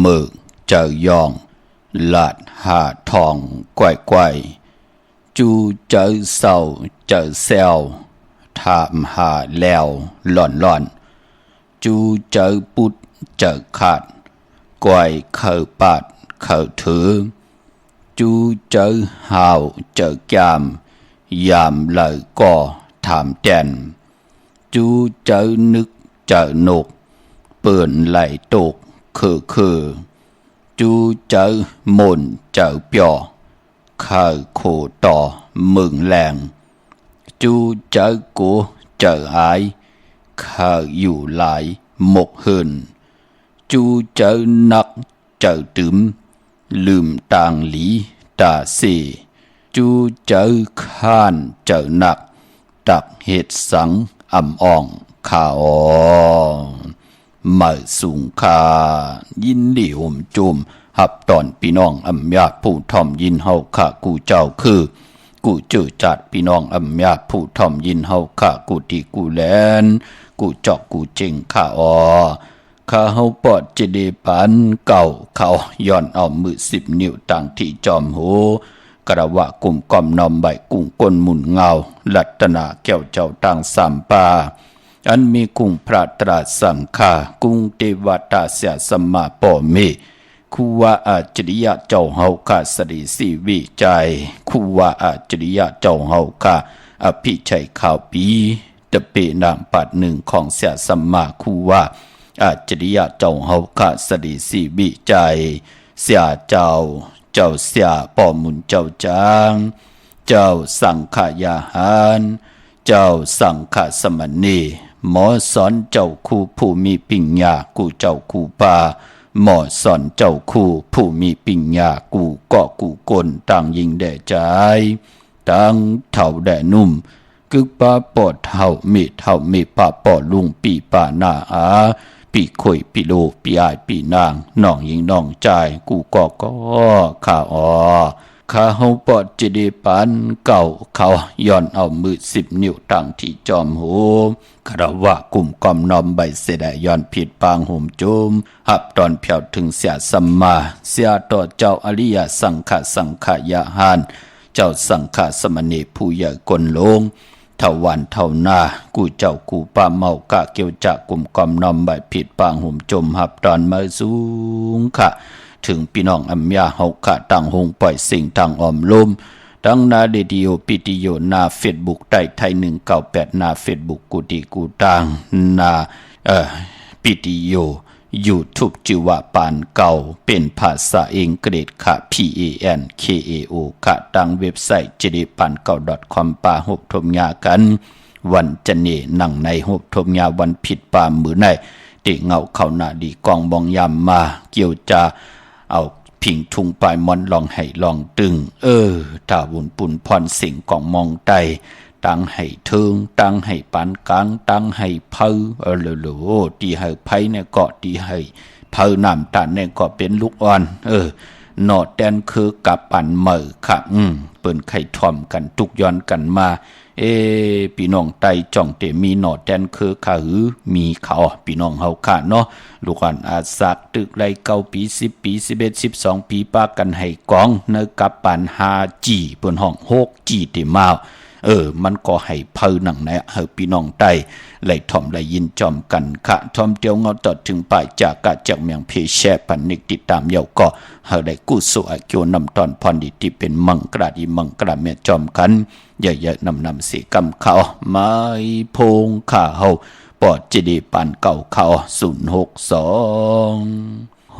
มือเจอยองลาดหาทองไกวจูเจอเศร้าเจอแซวถามหาแล้วหล่อนจูเจอปุดเจอขาดไกวเข้าปาดเข้าถือจูเจอหาวเจอยามเลยก่อถามแจนจูเจอนึกเจอนกเปื่อนไหลตกคือจูเจอหม่นเจอเปียข้าโคต่อมึงแรงจูเจอกูเจออายข้าอยู่หลายหมกหืนจูเจอนักเจอตึมลืมต่างหลีตาเสจูเจอข้านเจอหนักตักเหตุสังอ่ำอ่องข่าวมาสูงคายินดีห่มจุมหับตอนพี่น้องอำยาผู้ทอมยินเฮาข้ากูเจ้าคือกูจื้อจัดพี่น้องอำยาผู้ทอมยินเฮาข้ากูที่กูแลนกูจอกกูเจงข้าข้าเฮาปอดจะได้ปันเก่าเขาย้อนเอามือ10 นิ้วต่างที่จอมหูกระวะกลุ่มกอมนอมใบกุ้งก้นหมุนเงาลัตนาแก้วเจ้าต่างสามปาอันมีกุ้งพระตราสังฆากุ้งเทวตาเสียสมมาปอเมคูว่าอาจริยะเจ้าเฮาข้าสริสีวิจัยคูว่าอาจริยะเจ้าเฮาข้าอภิชัยข่าวปีตะเปนามปัดหนึ่งของเสียสมมาคูว่าอาจริยะเจ้าเฮาข้าสริสีวิจัยเสียเจ้าเสียป่อมุนเจ้าจางเจ้าสังขยาหารเจ้าสังฆสมณีหมอสอนเจ้าคู่ผู้มีปิญญากูเจ้าคู่ปาหมอสอนเจ้าคู่ผู้มีปิญญากูก็กูกลต่างยิงแด่ใจต่างเท่าแด่นุ่มกึกปาปอดเท่ามีปาปอดลุงปีป่าหน้าอาปีข่อยปีโลปีอายปีนางน้องยิงน้องใจกูก็ข้าข้าเฮาปอดจะได้ปันเก่าเขาย้อนเอามือ10 นิ้วตั้งที่จอมหูคารวะกลุ่มกอมนอมใบเสดย้อนผิดปางห่มจุมหับตอนเพียวถึงเสียสัมมาเสียต่อเจ้าอริยสังขยาหานเจ้าสังฆสมณีผู้ใหญ่กลลงเท่าวันเท่าหน้ากูเจ้ากูป้าเมากะเกี่ยวจากกลุ่มกอมนอมใบผิดปางห่มจมหับตอนมาสูงค่ะถึงพี่น้องอัมยาเฮาขะตั้งหงปล่อยสิ่งตั้งออมลมตั้งนาเดดิโอปิติโยนาเฟซบุ๊กได้ไทย198นาเฟซบุ๊กกูดีกูตังนาปิติโยYouTube จิวะปานเก่าเป็นภาษาอังกฤษค่ะ PANKAO ค่ะตั้งเว็บไซต์jidipankao.com ป่าหบทมยากันวันจันเนหนังในหบทมยาวันผิดป่ามือในเด็กเงาเข้าหน้าดีกองบองยามมาเกี่ยวจะเอาผิงทุงปลายมอนลองให้ลองตึงถ้าบุญปุ่นพรสิ่งของมองไตตั้งให้เทิงตั้งให้ปานกลางตั้งให้เผาตีให้ไผเนี่ยก็ตีให้เผาน้ำตาลเนี่ยก็เป็นลูกอ่อนหนอแดนคือกับปันเหมอค่ะเปิ้นไข่ทอมกันทุกย้อนกันมาพี่น้องไตจ่องเตมีหนอแดนคือขาหือมีเขาพี่น้องเฮาค่ะเนาะลูกอ่อนอาสักตึกไร9 ปี10 ปี11 12 ปีปากันให้กองเนกับปัน5G เปิ้นห้อง 6G เตมามันก็ให้เพิ่นหนังแนะให้พี่น้องไตไหลถ่อมไหลยินจอมกันค่ะท่อมเตียวเงาต่อถึงป่ายจากกะจากเมียงเพแชปันนิกติดตามเยาก็เฮาได้กู้สู่อาเกียวนำตอนพรดีที่เป็นมังกราดีมังกราเมียจอมกันเยอะๆนำเสียกำเขาไม้พงข้าเฮาปอดจิดีปานเก่าเขา062 649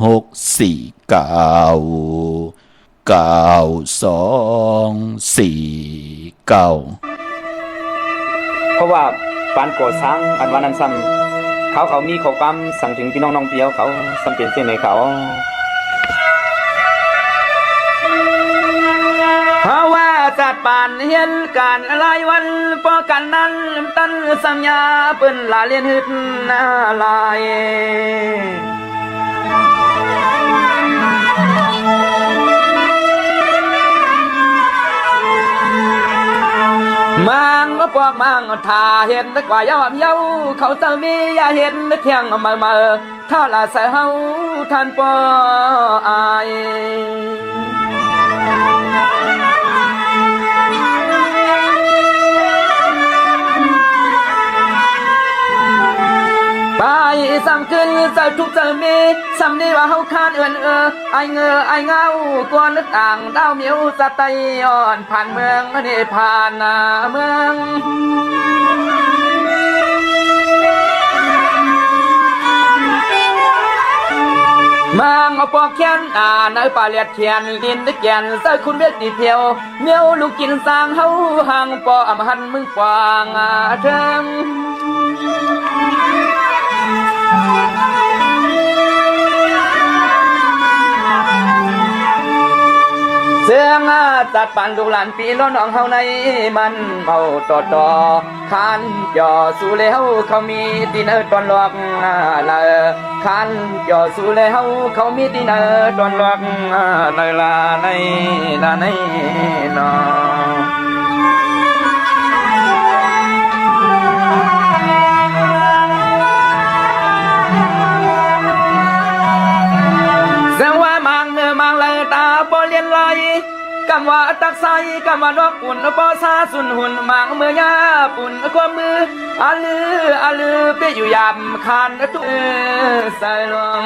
9249เพราะว่าปานก่อสร้างอันว่านั้นซ้ำเขามีข้อความสั่งถึงพี่น้องน้องเปียวเขาสำเป็นเส้นให้เขาเพราะว่าจัดปานเห็นการหลายวันพอกันนั้นตั้นสัญญาเปิ้นลาเลียนหึดนาลายมังก็ พวกมังถ้าเห็นกว่ายอมเย้าเขาจะมีอย่าเห็นเที่ยงมาถ้าละเสือเฮาท่านปออายไปซ้ำขึ้นจะทุกจะมีซ้ำนี้ว่าเฮาคานไอเงเงากวนนึกต่างดาวเมียวจะไตอ่อนผ่านเมืองนี่ผ่านเมืองมังเอาปอกแขนในป่าเลียดเขียนดินตะเกียนใส่คุณเวทีเพียวเมียวลูกกินสร้างเฮาห่างปออำหันมึงปางเทิงเสียงจัดปันลูกหลานปีล้นน้องเฮาในมันเมาต่อขันย่อสู่แล้วเขามีดินตอนหลอกละขันย่อสู่แล้วเขามีดินตอนหลอกละในนอเสียงว่ามังเลยตาบ่เลียนไหลกำว่าตักใสกำว่านกปุ่นปอซาสุนหุ่นมังเมื่อยาปุ่นความมืออาลือไปอยู่ยามคานตุใส่ลง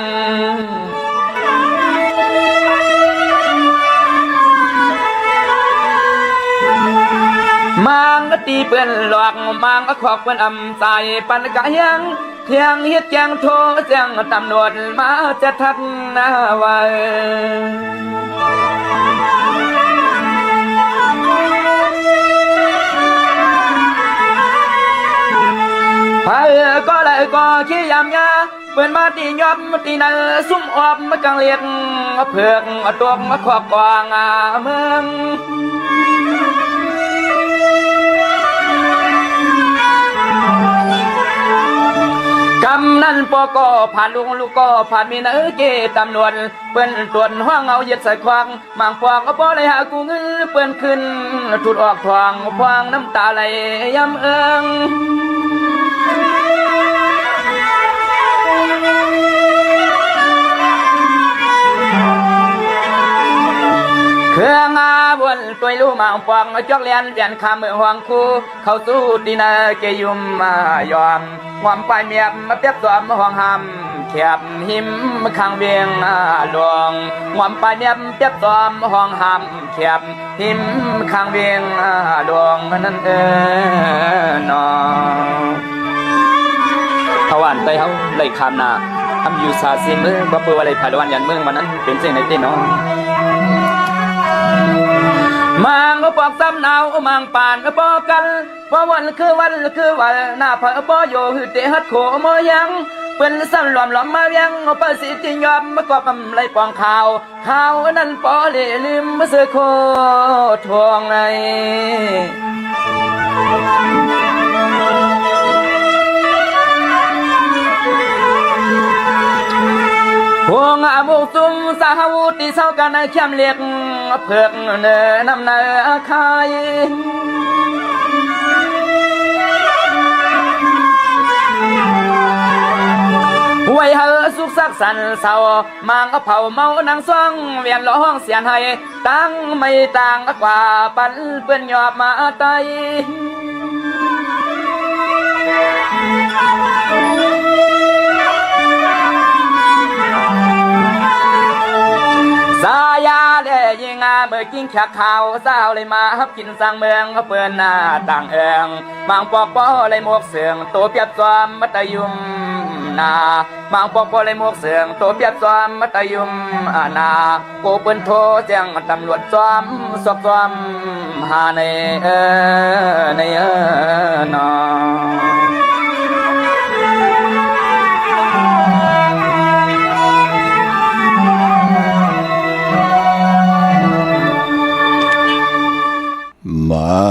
มังตีเปื้อนหลอกมังขอกเปื้อนอำใจปันกะยังเที่ยงเฮ็ดแจงโทแจ้งตำรวจมาจะทัดนาไว้ก็เลยก็ขี้ยำยาเปิดมาตียอมตีนั่นซุ่มออบมากังเลียกเผือกตัวมาขอบกวางเมืองกำนั่นปอก็ผ่านลูกก็ผ่านมีนาเกตำนวนเปิ้นตรวจห้องเอาเย็ดใส่ควางมังควางก็พอเลยหากูเงินเปิ้นขึ้นถุดออกทวงควางน้ำตาไหลยำเอิงเครื่องวนตัวลูมังปองจอกเลียนเปลี่ยนคำเมืองหวงคู่เข้าสู้ดีนาเกยุมยอมความไปเมียมาเปียบตัวมาห้องหำแคบหิมข้างเวียงหลวงความไปเมียเปียบตัวมาห้องหำแคบหิมข้างเวียงหลวงนั่นนอทวารไปเขาเลยคำนาทำอยู่ซาซิมือบ่เปิดอะไรผ่านวันยันเมืองมันนั้นเป็นเส้นในเต้นน้องมังก็ปอกซ้ำหนาวมังป่านก็ปอกกันเพราะวันคือวันหน้าเผอปอโยหือเตหัดโขมยังเป็นซ้ำหลอมมาเวียงเปิดสิจิยอมมากอบไรปองข่าวนั้นปอเลยลืมมาเสือโคทวงในพวงอาบุซุมสาวตีเศร้ากันในเข้มเลียกเผือกเนื้อนำเนื้อคายไว้เฮอสุขสักสันเศร้ามังเผาเมานางซ่องเวียนร้องเสียนให้ตั้งไม่ต่างกว่าปันเปื้อนหยอบมาไตสายาเดยิงเมื่อกิ้งแขกข่าวสาวเลยมาฮับกินสั่งเมืองเปื้อนหน้าต่างเอิงบางปอกปอเลยหมวกเสืองตัวเปียบจอมมัตยุมนาบางปอกปอเลยหมวกเสืองตัวเปียบจอมมัตยุมนากูเปิ้นโทแจ้งตำรวจจอมสอบจอมหาในนอไม่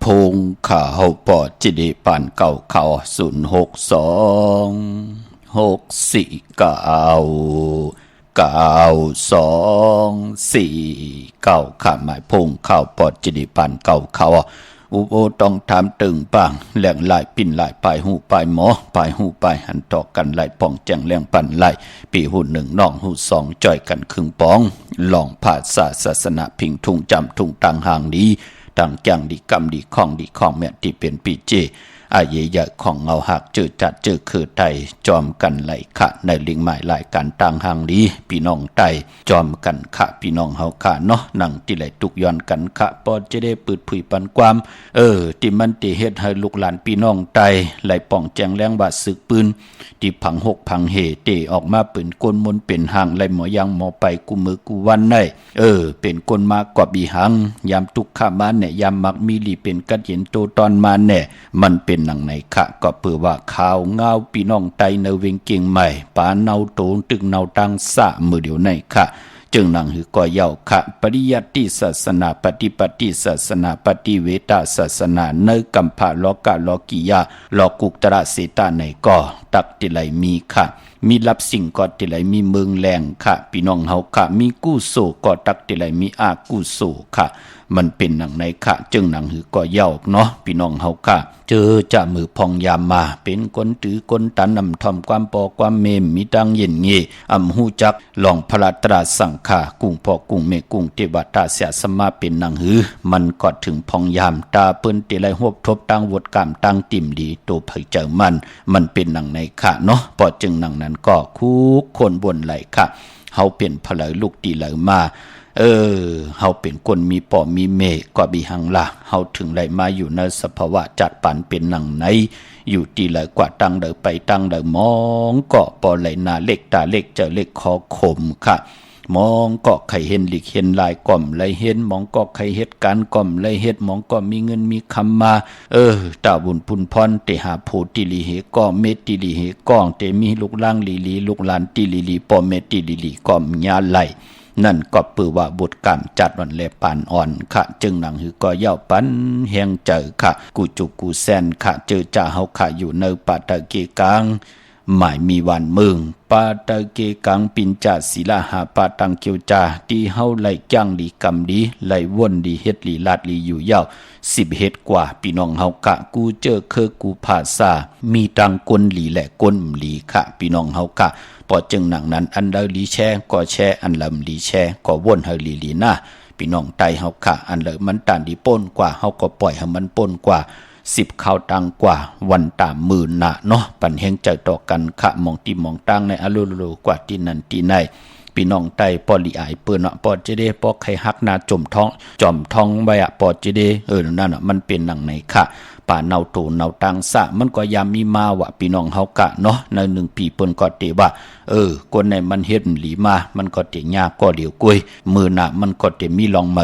พงข่าวปอดจิดิปันเก่าข่าว062649224 เก่าขาหมายพงข่าวปอดจิดิปันเก่าข่าว อุโอต้องถามตึงปังแหล่งหลายปิ่นหลายปลายหูปลายหมอปลายหูปลายหันต่อกันหลายป่องแจงแหล่งปั่นหลายปีหูหนึ่งน้องหูสองจ่อยกันครึ่งปองลองผาดศาสนาพิงทุ่งจำทุ่งตังห่างดีต่างจังดีกำดีข้องดีข้องแม่ที่เป็นปีเจอาเยยะของเงาหักเจอจัดเจอคือไตจอมกันไหลขะในลิงหมายหลายการต่างห่างดีพี่น้องไตจอมกันขะพี่น้องเฮาขะเนาะนั่งที่ไหลตุกย้อนกันขะปอจะได้ปืดผุยปันความที่มันติเฮ็ดให้ลูกหลานพี่น้องไตไหลป่องแจงแรงบาดสึกปืนที่ผังหกผังเหเตออกมาเป็นกลมนเป็นหางไหลหมอยังหมอไปกูมือกูวันได้เป็นกลมากว่าบีหังยามตุกขามาเนี่ยยามมักมีลีเป็นกัดเย็นโตตอนมาเนี่ยมันเป็นหนังไหนคะก็เปื่อว่าข่าวเงาพี่น้องไตเนเวงเก่งใหม่ปาเนาโตตึกเนาตังสะมือเดียวในค่ะจึงนังหือก่อเย้าค่ะปริยัติศาสนาปฏิปฏิศาสนาปฏิเวทศาสนาเนกัมภะโลกะโลกิยาโลกุตระเสตาในก่อตักติไหลมีค่ะมีรับสิ่งก็ติไหลมีเมืองแรงค่ะพี่น้องเฮาค่ะมีกู้โศก็ตักติไหลมีอากู้โศค่ะมันเป็นหนังในค่ะจึงหนังหือก่อเย้าเนาะพี่น้องเฮาค่ะเจอจะมือพองยามมาเป็นคนถือคนตันนำทอมความปอความเมมมีตังเย็นเงหูจักลองพระตราสังฆากุ้งพอกุ้งเมกุ้งเทวตาเสียสมาเป็นหนังหือมันก็ถึงพองยามตาเปิ้นติไหลหวบทบตั้งวดกามตั้งติ่มดีตัวเผยเจอมันเป็นหนังในค่ะเนาะพอจึงหนังนั้นก็คุกคนบนไหลค่ะเฮาเป็นพลายลูกตีไหลมาเฮาเป็นคนมีป่อมีเมกว่าบีหังละเฮาถึงไหลมาอยู่ในสภาวะจัดปันเป็นหนังไหนอยู่ตีไหลกว่าตั้งเดอไปตั้งเดอมองก็ปอไหลนาเล็กตาเล็กเจอเล็กคอขมค่ะมองก็ใครเห็นหลีกเห็นลายก่อมเลยเห็นมองก็ใครเฮ็ดการก่อมเลยเฮ็ดมองก็มีเงินมีคำมาตาบุญพุนพรเตหาโพติลีเหก็เมติลีเหก้องเตมีลูกล่างลีลีลูกหลานติลีลีปอเมติลีลีก่อมญาไหลนั่นก็ปือว่าบุตรกรรมจัดวันแลปานอ่อนค่ะจึงหนังหือก็เย้าปันแหงเจอค่ะกูจุกูแซนค่ะเจอจ่าเฮาค่ะอยู่ในป่าตะเกกังหมายมีวันเมืองปาตะเกกังปินจาศิลาหาปาตังเกียวจาที่เฮาไหลจ้างลีกำดีไหลวนดีเฮ็ดลีลาดลีอยู่ยาว10เฮ็ดกว่าพี่น้องเฮากะกูเจอเคอกูภาษามีตังกลหลีและกลหลีค่ะพี่น้องเฮากะพอจึงหนังนั้นอันใดลีแชก็แชอันลำลีแชก็วนเฮาลีนะพี่น้องไตเฮากะอันเลยมันตันดีป้นกว่าเฮาก็ปล่อยให้มันป้นกว่า10ข้าวตังกว่าวันตามมื่นนะเนาะปันแห่งใจต่อกันขะมองที่มองตังในอลุลุกว่าที่นั่นที่ไหนพี่น้องไตปอลีอายเปิ้นปอจะได้ปอไข่ฮักนาจมท้องจอมท้องไว้ปอจะได้นั่นมันเป็นหนังไหนค่ะป่าเนาโตเนาตังสะมันก็ยามมีมาวะพี่น้องเฮากะเนาะใน1ปีเปิ้นก็เตว่าคนในมันเฮ็ดหลีมามันก็เตยากก็เดียวกุยมือหน้ามันก็เตมีลองเมา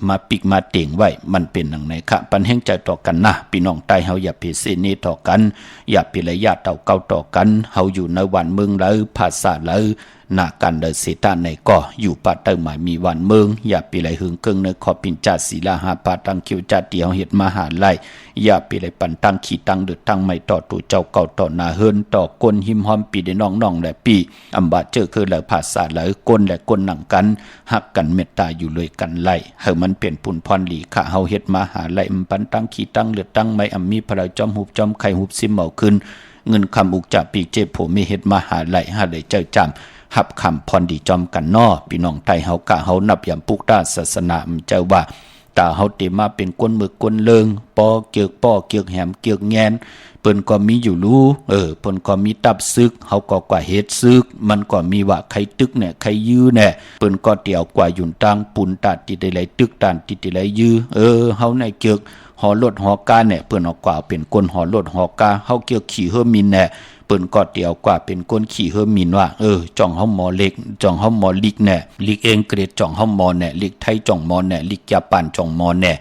มาปิกมาเต่งไว้มันเป็นหนังไหนค่ะปันแห่งใจต่อกันนะพี่น้องไตเฮาอย่าไปเสนีต่อกันอย่าไประยะเต่าเก่าต่อกันเฮาอยู่ในวันเมืองแล้วภาษาแล้วหน้ากันเดเสตาในก็อยู่ป่าเติมหมายมีวันเมืองอย่าไปไหลหึงเกิงในขอปินจัดศิลาหาปาตังคิวจัดเดียวเฮ็ดมหาไล่อย่าไปไหลปันตั้งขี้ตั้งเดือดตั้งไม่ต่อตู่เจ้าเก่าต่อนาเฮินต่อก้นหิมหอมปีได้น้องๆและปีอำบาเจอคือแล้วภาษาแล้วก้นและก้นหนังกันหักกันเมตตาอยู่เลยกันไล่เฮามันเป็นปุนพรหลีค่ะเฮาเฮ็ดมหาไล่ปันตั้งขี้ตั้งเลือดตั้งไม่มีพระจอมหุบจอมไข่หุบซิมเมาขึ้นเงินคำอุกจับปีเจ็บผมมีเฮ็ดมหาไล่หาเลยเจ้าจำหับคำพรดีจอมกันนอพี่น้องไทยเฮากะเฮานับยามปุกตาศาสนาเจ้าว่าตาเฮาเตมาเป็นก้นมือก้นเลิงปอเกียกแหมเกียกแงนเปิ้นก็มีอยู่รู้เปิ้นก็มีตับซึกเฮาก็กว่าเฮ็ดซึกมันก็มีว่าใครตึกเนี่ยใครยื้อเนี่ยเปิ้นก็เตี่ยวกว่ายุ่นตังปุนตาติได้ไหลตึกตานติได้ไหลยื้อเฮาในเกียกหอรถหอกาเนี่ยเปิ้นเอากว่าเป็นก้นหอรถหอกาเฮาเกียกขี่เฮอมินเนี่ยเปิ้นก็เตี่ยวกว่าเป็นก้นขี่เฮอมินว่าจ่องเฮาหมอเล็กจ่องเฮาหมอลิกแน่ลิกเองเกรดจ่องเฮาหมอแน่ลิกไทยจ่องหมอแน่ลิกญี่ปุ่นจ่องหมอแน่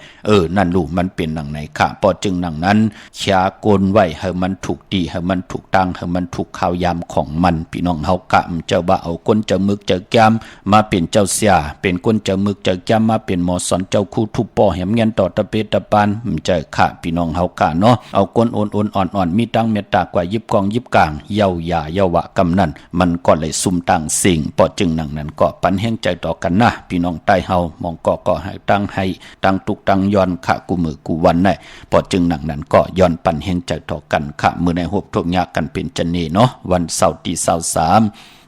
นั่นลูกมันเป็นหนังไหนค่ะพอจึงหนังนั้นชากลไว้ให้มันถูกดีให้มันถูกตั้งให้มันถูกข่าวยามของมันพี่น้องเฮากะเจ้าบ่าเอาก้นเจ้ามึกเจ้าแก้มมาเป็นเจ้าเสียเป็นก้นเจ้ามึกเจ้าแก้มมาเป็นหมอสอนเจ้าคู่ทุบป่อแหมเงินต่อตะเปตะปานเจ้าค่ะพี่น้องเฮากะเนาะเอาก้นโอนอ่อนๆมีตั้งเมตตากว่ายิบกองยิบ กลางเย้ายาเย้าวะกำนันมันก็เลยซุ่มต่างสิ่งปอจึงหนังนั้นก็ปันแห้งใจต่อกันนะพี่น้องใต้เฮามองก็ให้ตั้งตุกตั้งย้อนขะกูมือกูวันได้ปอจึงหนังนั้นก็ย้อนปันแห้งใจต่อกันขะมือในหบทกยากันเป็นจันนีเนาะวันเสาร์ที่23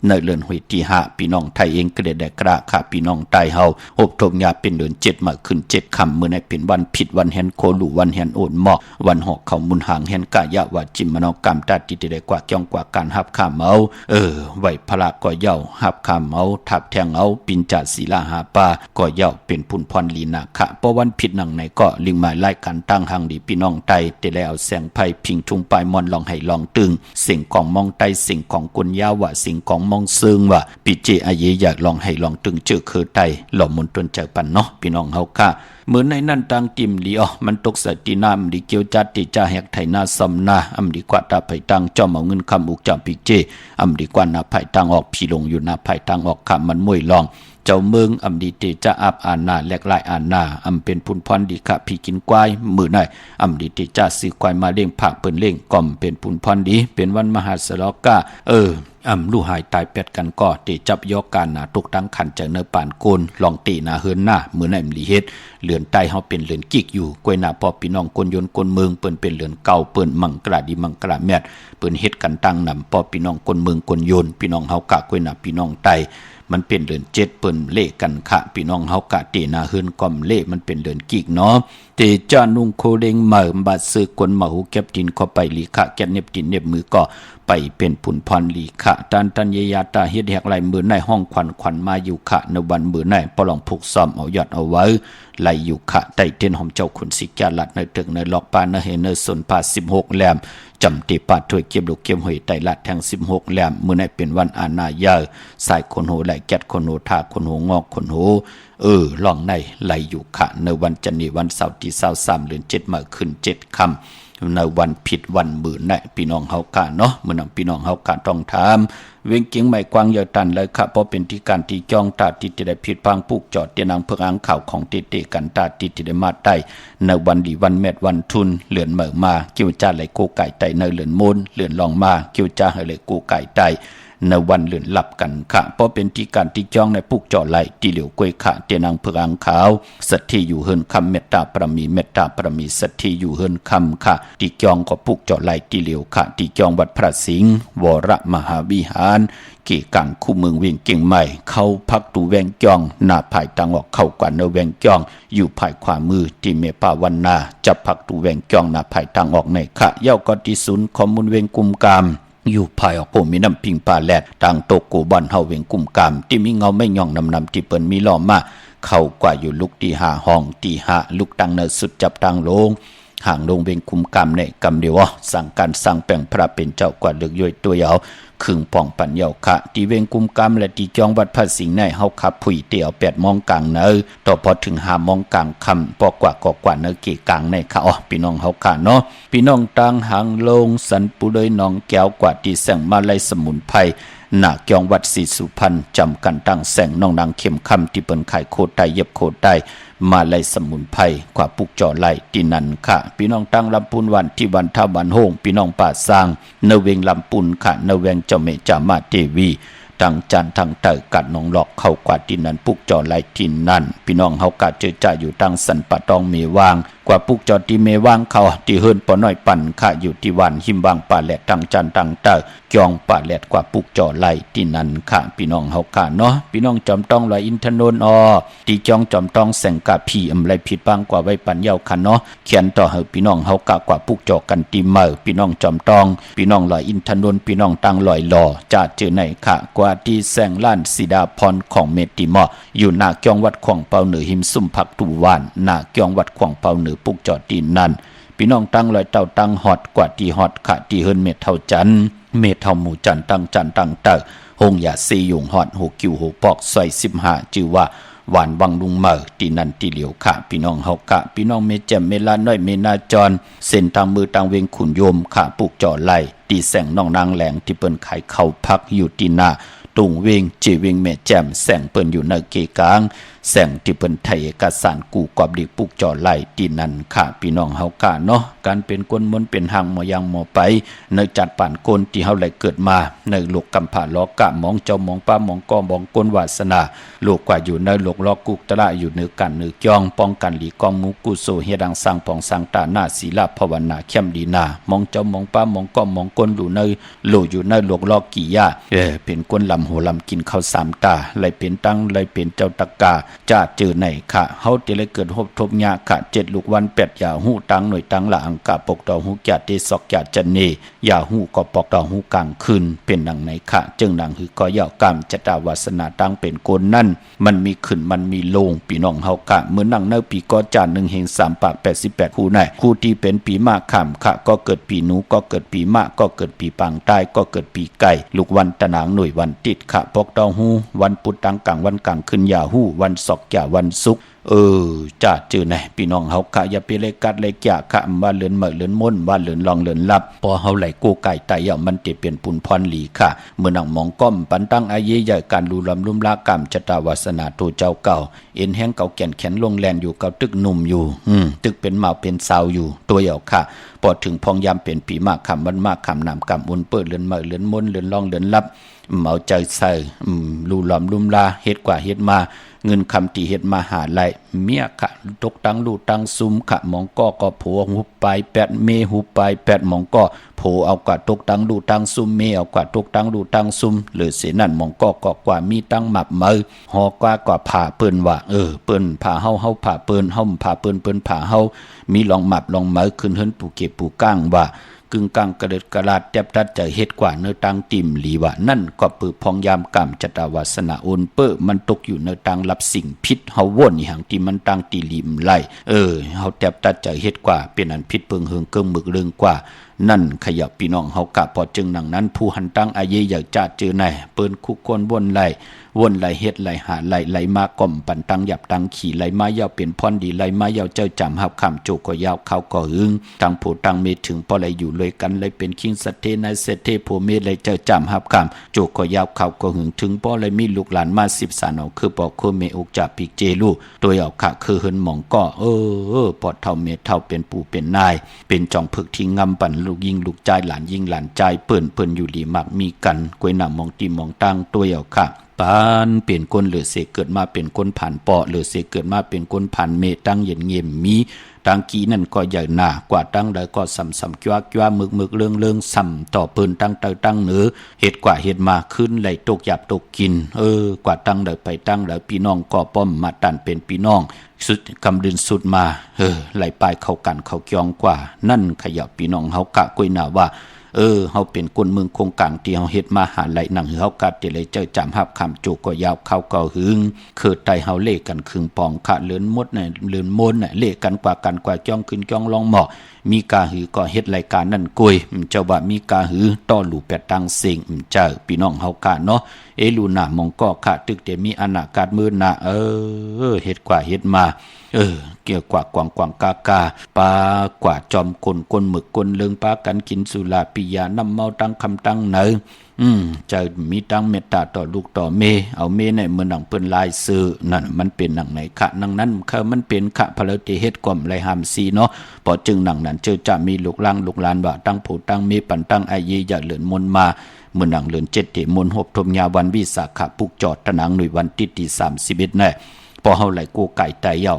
ในเดือนหวยที่5พี่น้องไทยเองก็ได้กระค่ะพี่น้องใต้เฮาหบทกยาเป็นเดือน7มาขึ้น7ค่ำมื้อในเป็นวันผิดวันแห่นโคลูวันแห่นโอนหมอกวันหอกเขามุนหางแห่นกะยะว่าจิมมโนกรรมตัดที่ได้กว่าจ้องกว่าการหับข้ามเมาไหวพระก็เย้าหับข้ามเมาทับแทงเอาปินจาศีลาหาปาก็เย้าเป็นพุนพรลีนาคะเพราะวันผิดหนังไหนก็ลิงหมายไล่กันตั้งหังดีพี่น้องไตแต่แล้วแสงไผ่พิงทุงปลายมอนลองให้ลองตึงสิ่งของมองไตสิ่งของกุญยาว่าสิ่งของมองซึ่งว่าปิเจอาเยอยากลองให้ลองตึงเจอคือไตหล่อมนตนเจอปันเนาะพี่น้องเฮาค่ะเหมือนในนั่นตังติมลีอ๋อมันตกสตินามดีเกียวจัดติจ่าแหกไทยนาสำนาอำดีกว่าตาไผ่ตังจอมเอาเงินคำอุกจอมปิเจอำดีกว่านาไผ่ตังออกพี่ลงอยู่นาไผ่ตังออกคำมันมวยลองเจ้าเมืองอำดีเตจะอาบอานาแลกลายอานาอำเป็นพุนพรดีค่ะพี่กินควายมือไหนอำดีเตจะซื้อควายมาเลี้ยงผักเปิ้นเลี้ยงก่อมเป็นพุนพรดีเป็นวันมหาสลอกาลู่หายตายเป็ดกันก็เตจับยอกการนาตุกตั้งขันจากเนื้อป่านโกนลองตีนาเฮินหน้ามือในมลีเฮ็ดเหลือนใต้เฮาเป็นเหลือนกิกอยู่กวยหน้าพอพี่น้องคนยนคนเมืองเปิ้นเป็นเหลือนเก่าเปิ้นมังกระดีมังกระแมดเปิ้นเฮ็ดกันตั้งนำพอพี่น้องคนเมืองคนยนพี่น้องเฮากะกวยหน้าพี่น้องใต้มันเป็นเดือน7เปิ้นเล่กันค่ะพี่น้องเฮากะเตนาเฮินก่อมเล่มันเป็นเดือนกิกเนาะเตจานุงโคเดงเหม่อบาดซื้อกวนมาหูเก็บดินเข้าไปลีคะแกเน็บดินเน็บมือก็ไปเป็นผุนพรลีคะตันเยยาตาเฮ็ดแหกไหลมือในห้องควันมาอยู่คะในวันมือในปลองผูกซ้อมเอายอดเอาไว้ไหลอยู่คะใต้เต้นหอมเจ้าขุนสิกาลัดในตึกในล็อกปานเฮเนสนพา16แหลมจำติปาถวยเก็บลูกเก็บหอยไตลัดแทง16แหลมมือในเป็นวันอาณาญาสายคนโหไหลแกดคนโหทาคนโหงอกคนโหลองในไหลอยู่คะในวันจันทร์วันเสาร์ที่23เดือน7มาขึ้น7ค่ำในวันผิดวันมือในพี่น้องเฮากะเนาะมื้อนั้นพี่น้องเฮากะต้องถามเวงเกียงใหม่กวางยาวตันเลยค่ะเพราะเป็นที่การที่จ้องตาติดได้ผิดพังผูกจอดเตียนังเพื่ออ้างข่าวของเตกันตาติดได้มาได้ในวันดีวันแมดวันทุนเหลือนเหม่อมาเกี่ยวจ้าไหลกูไก่ไตในเหลือนมูลเหลือนลองมาเกี่ยวจ้าไหลกูไก่ไตในวันเหลือนหลับกันค่ะเพราะเป็นที่การที่จ้องในผูกจอดไหลที่เหลียวกล้วยค่ะเตียนังเพื่ออ้างข่าวสัตย์ที่อยู่เฮินคำเมตตาประมีสัตย์ที่อยู่เฮินคำค่ะที่จ้องก็ผูกจอดไหลที่เหลียวค่ะที่จ้องวัดพระสิงห์วรมหาวิหารเกี่กังคู่เมืองเวียงเก่งใหม่เข้าพักตูแวงจองหน้าภายตังออกเข้ากว่าเนแวงจองอยู่ภายขวามือที่เมปาวันนาจับพักตูแวงจองหน้าภายตังออกในขะเย้ากอที่ศูนย์ข้อมูลเวงกุมกามอยู่ภายออกโกมีน้ำพิงปลาแลดต่างโตโกบอนเฮาเวงกุมกามที่มีเงาไม่ย่องนำที่เปิ้นมีล้อมาเข้ากว่าอยู่ลุกที่5ห้องที่5ลุกตังเนสุดจับตังลงห่างลงเวงกุมกามในกำเดียวสั่งการสั่งแปลงพระเป็นเจ้ากว่าเลือกย่อยตัวยาวครึ่งป่องปัญญาค่ะที่เวงกุมกามและที่จองวัดพระสิงห์ในเฮาขับผุยเตียว8มองกลางเนอต่อพอถึง5มองกลางคำปอกว่าเนอเกกลางในค่ะพี่น้องเฮาค่ะเนาะพี่น้องต่างหางลงสันปุเลยน้องแก้วกว่าที่แสงมาลัยสมุนไพรหน้าจองวัดศรีสุพรรณจำกันตั้งแสงน้องนางเข้มค่ำที่เปิ้นขายโคตรเย็บโคตรมาลัยสมุนไพรกว่าปุกจ่อไหลที่นั่นค่ะพี่น้องตั้งลำปุนวันที่วันท่าวันโฮงพี่น้องป่าสร้างเนเวงลำปุนค่ะเนเวงเจ้าเมจามาเทวีตั้งจันทางเตอกัดน้องหลอกเข้ากว่าที่นั้นปุกจ่อไหลที่นั่นพี่น้องเฮากะเจอจ่าอยู่ตั้งสันปะตองเมวางกว่าปุกจอที่เมวางเขาที่เฮิรนปอน้อยปั่นค่ะอยู่ที่วันหิมวางป่าแหลดตั้งจันตั้งเตอจองป่าแหลดกว่าปุกจอไหลที่นั่นค่ะพี่น้องเฮากะเนาะพี่น้องจอมต้องลอยอินทนนท์ที่จองจอมต้องแสงกะพี่อำไรผิดบางกว่าไว้ปัญญาค่ะเนาะเขียนต่อเฮาพี่น้องเฮากะกว่าปุกจอกันตีเมอพี่น้องจอมต้องพี่น้องลอยอินทนนท์พี่น้องตั้งลอยหล่อจะเจอไหนค่ะกว่าที่แสงล้านสีดาพรของเมติมออยู่หน้าจองวัดขวางเปาเหนือหิมซุ่มผักตูวานหน้าจองวัดขวางเปาเหนือปุกจอตีนั่นพี่น้องตั้งลอยเต่าตั้งฮอดกว่าที่ฮอดค่ะที่เฮิรนเมเท่าจันเมเท่าหมู่จันตั้งจันตั้งเตอหงยาซียุงฮอด6คิว6ปอกซอย15ชื่อว่าหวานวังลุงเมอที่นั่นที่เหลียวค่ะพี่น้องเฮากะพี่น้องเมแจ่มเมลาน้อยเมนาจรเส้นทางมือทางเวงขุนโยมค่ะปุกจอไหลที่แสงน้องนางแหลงที่เปิ้นขายเข้าพักอยู่ที่หน้าตุงเวงจีเวงแม่แจ่มแสงเปิ้นอยู่ในเกกลาง แสงที่เปิ้นไทยเอกสารกูกอบดีปุกจ่อไหลที่นั่นค่ะพี่น้องเฮากะเนาะการเป็นคนมนเป็นหางหมอยังหมอไปในจัดป่านคนที่เฮาไหลเกิดมาในโลกกำผาล้อกะมองเจ้ามองป้ามองก้อมองก้นวาสนาโลกกว่าอยู่ในโลกล้อกุกตะละอยู่เหนือกันเหนือจองป้องกันหลีกองมุกุโซเฮดังสร้างปองสร้างตาหน้าศีลภาวนาเข้มดีนามองเจ้ามองป้ามองก้อมองก้นอยู่ในโลอยู่ในโลกล้อกี่ยาเป็นคนลำหัวลำกินข้าวสามตาไหลเป็นตั้งไหลเป็นเจ้าตะกาจะเจอไหนค่ะเฮาจะเลยเกิดหบทบยาค่ะ7ลูกวัน8อย่าหู้ตังหน่วยตังละอังกะปกดอกหูแก่เตศอกแก่จันเนอย่าหู้ก็ปอกดอกหูกลางคืนเป็นดังไหนค่ะจึงดังคือก็ยาวกรรมจตาวาสนาตังเป็นคนนั่นมันมีขึ้นมันมีลงพี่น้องเฮากะเมื่อนั่งเนปีก็จาน1แห่ง3ปาก88คู่ไหนคู่ที่เป็นปีมะขามค่ะก็เกิดปีหนูก็เกิดปีมะก็เกิดปีปางใต้ก็เกิดปีไก่ลูกวันตะนางหน่วยวันติดค่ะปอกดอกหูวันพุธตังกลางวันกลางคืนอย่าหู้วันศอกอย่าวันศุกร์จ้าจื้อไหนพี่น้องเฮากะอย่าไปเลยกัดเลยแก่กะว่าเลือนเหมอเลือนม่นว่าเลือนลองเลือนลับพอเฮาไหลกูไก่ไตย่อมมันจะเป็นปุนพรหลีค่ะเมื่อนังมองก้อมปันตั้งอาเยใหญ่การลูลำลุ่มลากรรมชะตาวาสนาโตเจ้าเก่าเอ็นแห้งเก่าแก่นแขนลงแลนอยู่เก่าตึกหนุ่มอยู่ตึกเป็นเมาเป็นสาวอยู่ตัวเหี่ยวค่ะพอถึงพองยามเป็นปีมากคำวันมากคำนำกำอุ่นเปิดเลือนเหมอเลือนม่นเลือนลองเลือนลับเมาใจใส่ลูลำลุ่มลาเฮ็ดกว่าเฮ็ดมาเงินคำที่เฮ็ดมาหาไหลเมียค่ะตกตังลูตังซุมค่ะมองก็โผหุบไป8เมหุบไป8มองก็โผเอากว่าตกตังลูตังซุมเมเอากว่าตกตังลูตังซุมหรือเสนั่นมองก็กว่ามีตังหมับมือฮอกว่าผ่าเปิ้นว่าเปิ้นผ่าเฮาผ่าเปิ้นเฮาผ่าเปิ้นผ่าเฮามีลองหมับลองมือขึ้นเฮิรนปูเก็บปูก้างว่ากึ่งกลางกระเดิดกระลาดแทบทัดจะเฮ็ดกว่าเนื้อตังติ่มหลีว่านั่นก็ปือพองยามกรรมจตาวาสนาโอนเป้อมันตกอยู่เนื้อตังรับสิ่งพิษเฮาว่นอย่างที่มันตังตีลิมไล่เฮาแทบทัดจะเฮ็ดกว่าเป็นอันพิษเพิงเฮิงเกิงมึกเรื่องกว่านั่นขยับพี่น้องเฮากะพอจึงดังนั้นผู้หันตั้งอาเยอยากจะเจอไหนเปิ้นคุกคนวนไหลเฮ็ดไหลหาไหลมาก่อมปันตังหยับตังขี่ไหลมายาวเป็นพรดีไหลมายาวเจ้าจำหับคำโจก็ยาวเขาก็หึงตังผู้ตังเมถึงพอไหลอยู่เลยกันเลยเป็นคิงสเตนายเสเทโพเมไหลเจ้าจำหับคำโจก็ยาวเขาก็หึงถึงพอไหลมีลูกหลานมา10สานเอาคือบอกคือเมอกจากปีกเจลูตัวเอาขะคือเฮินหมองก็ปอดเท่าเมเท่าเป็นปู่เป็นนายเป็นจองผึกที่งำปั่นลูกยิงลูกใจหลานยิงหลานใจเปิ้นอยู่ดีมากมีกันกวยหนามองตีมองตั้งตัวเอาค่ะปานเปลี่ยนคนหรือเสกเกิดมาเป็นคนผ่านปอหรือเสกเกิดมาเป็นคนผ่านเมตั้งเย็นเงียมมีตังกี้นั่นก็ใหญ่หนากว่าตั้งใดก็สัมจ้วมึกเรื่องสัมต่อปืนตั้งตั้งเหนือเหตุกว่าเหตุมาขึ้นไหลตกหยับตกกินกว่าตั้งใดไปตั้งใดพี่น้องก็ป้อมมาตันเป็นพี่น้องสุดกำดินสุดมาไหลปลายเข้ากันเข้าเกี่ยงกว่านั่นขยับพี่น้องเฮากะกวยหนาว่าเฮาเป็นคนเมืองคงกลางที่เฮาเฮ็ดมาหาไหลหนังเฮากัดที่เลยเจอจำหับคำโจก็ยาวเข้าก็หึงเกิดไตเฮาเล่กันครึ่งปองค่ะเลือนมดน่ะเลือนมนน่ะเล่กันกว่าจ้องขึ้นจ้องลองเหมาะมีกาหือก็เฮ็ดรายการนั่นกุยเจ้าว่ามีกาหือต่อหลู่แปดตังเสียงเจ้าพี่น้องเฮากะเนาะลูน่ามองก็ค่ะตึกแต่มีอนาคตมื้อน่ะเฮ็ดกว่าเฮ็ดมาเกี่ยวกว่ากวางกากาปลากว่าจอมกลหมึกกลเลิงปากันกินสุราปิยาน้ำเมาตั้งคำตั้งเนอจะมีตั้งเมตตาต่อลูกต่อเมเอาเมในเมืองหนังเปิ้นลายซื้อนั่นมันเป็นหนังไหนคะหนังนั้นมันเป็นคะพลเตเฮ็ดกล่อมไรหามซีเนาะพอจึงหนังนั้นเจอจะมีลูกหลานว่าตั้งผู้ตั้งเมปันตั้งไอเยอย่าเหลือนมนมาเมื่อหนังเหลือน7เตมนหบทมยาวันวิสาขะปุกจอดตะนังหน่วยวันที่31แน่พอเฮาไหลกูไก่ไตเย่า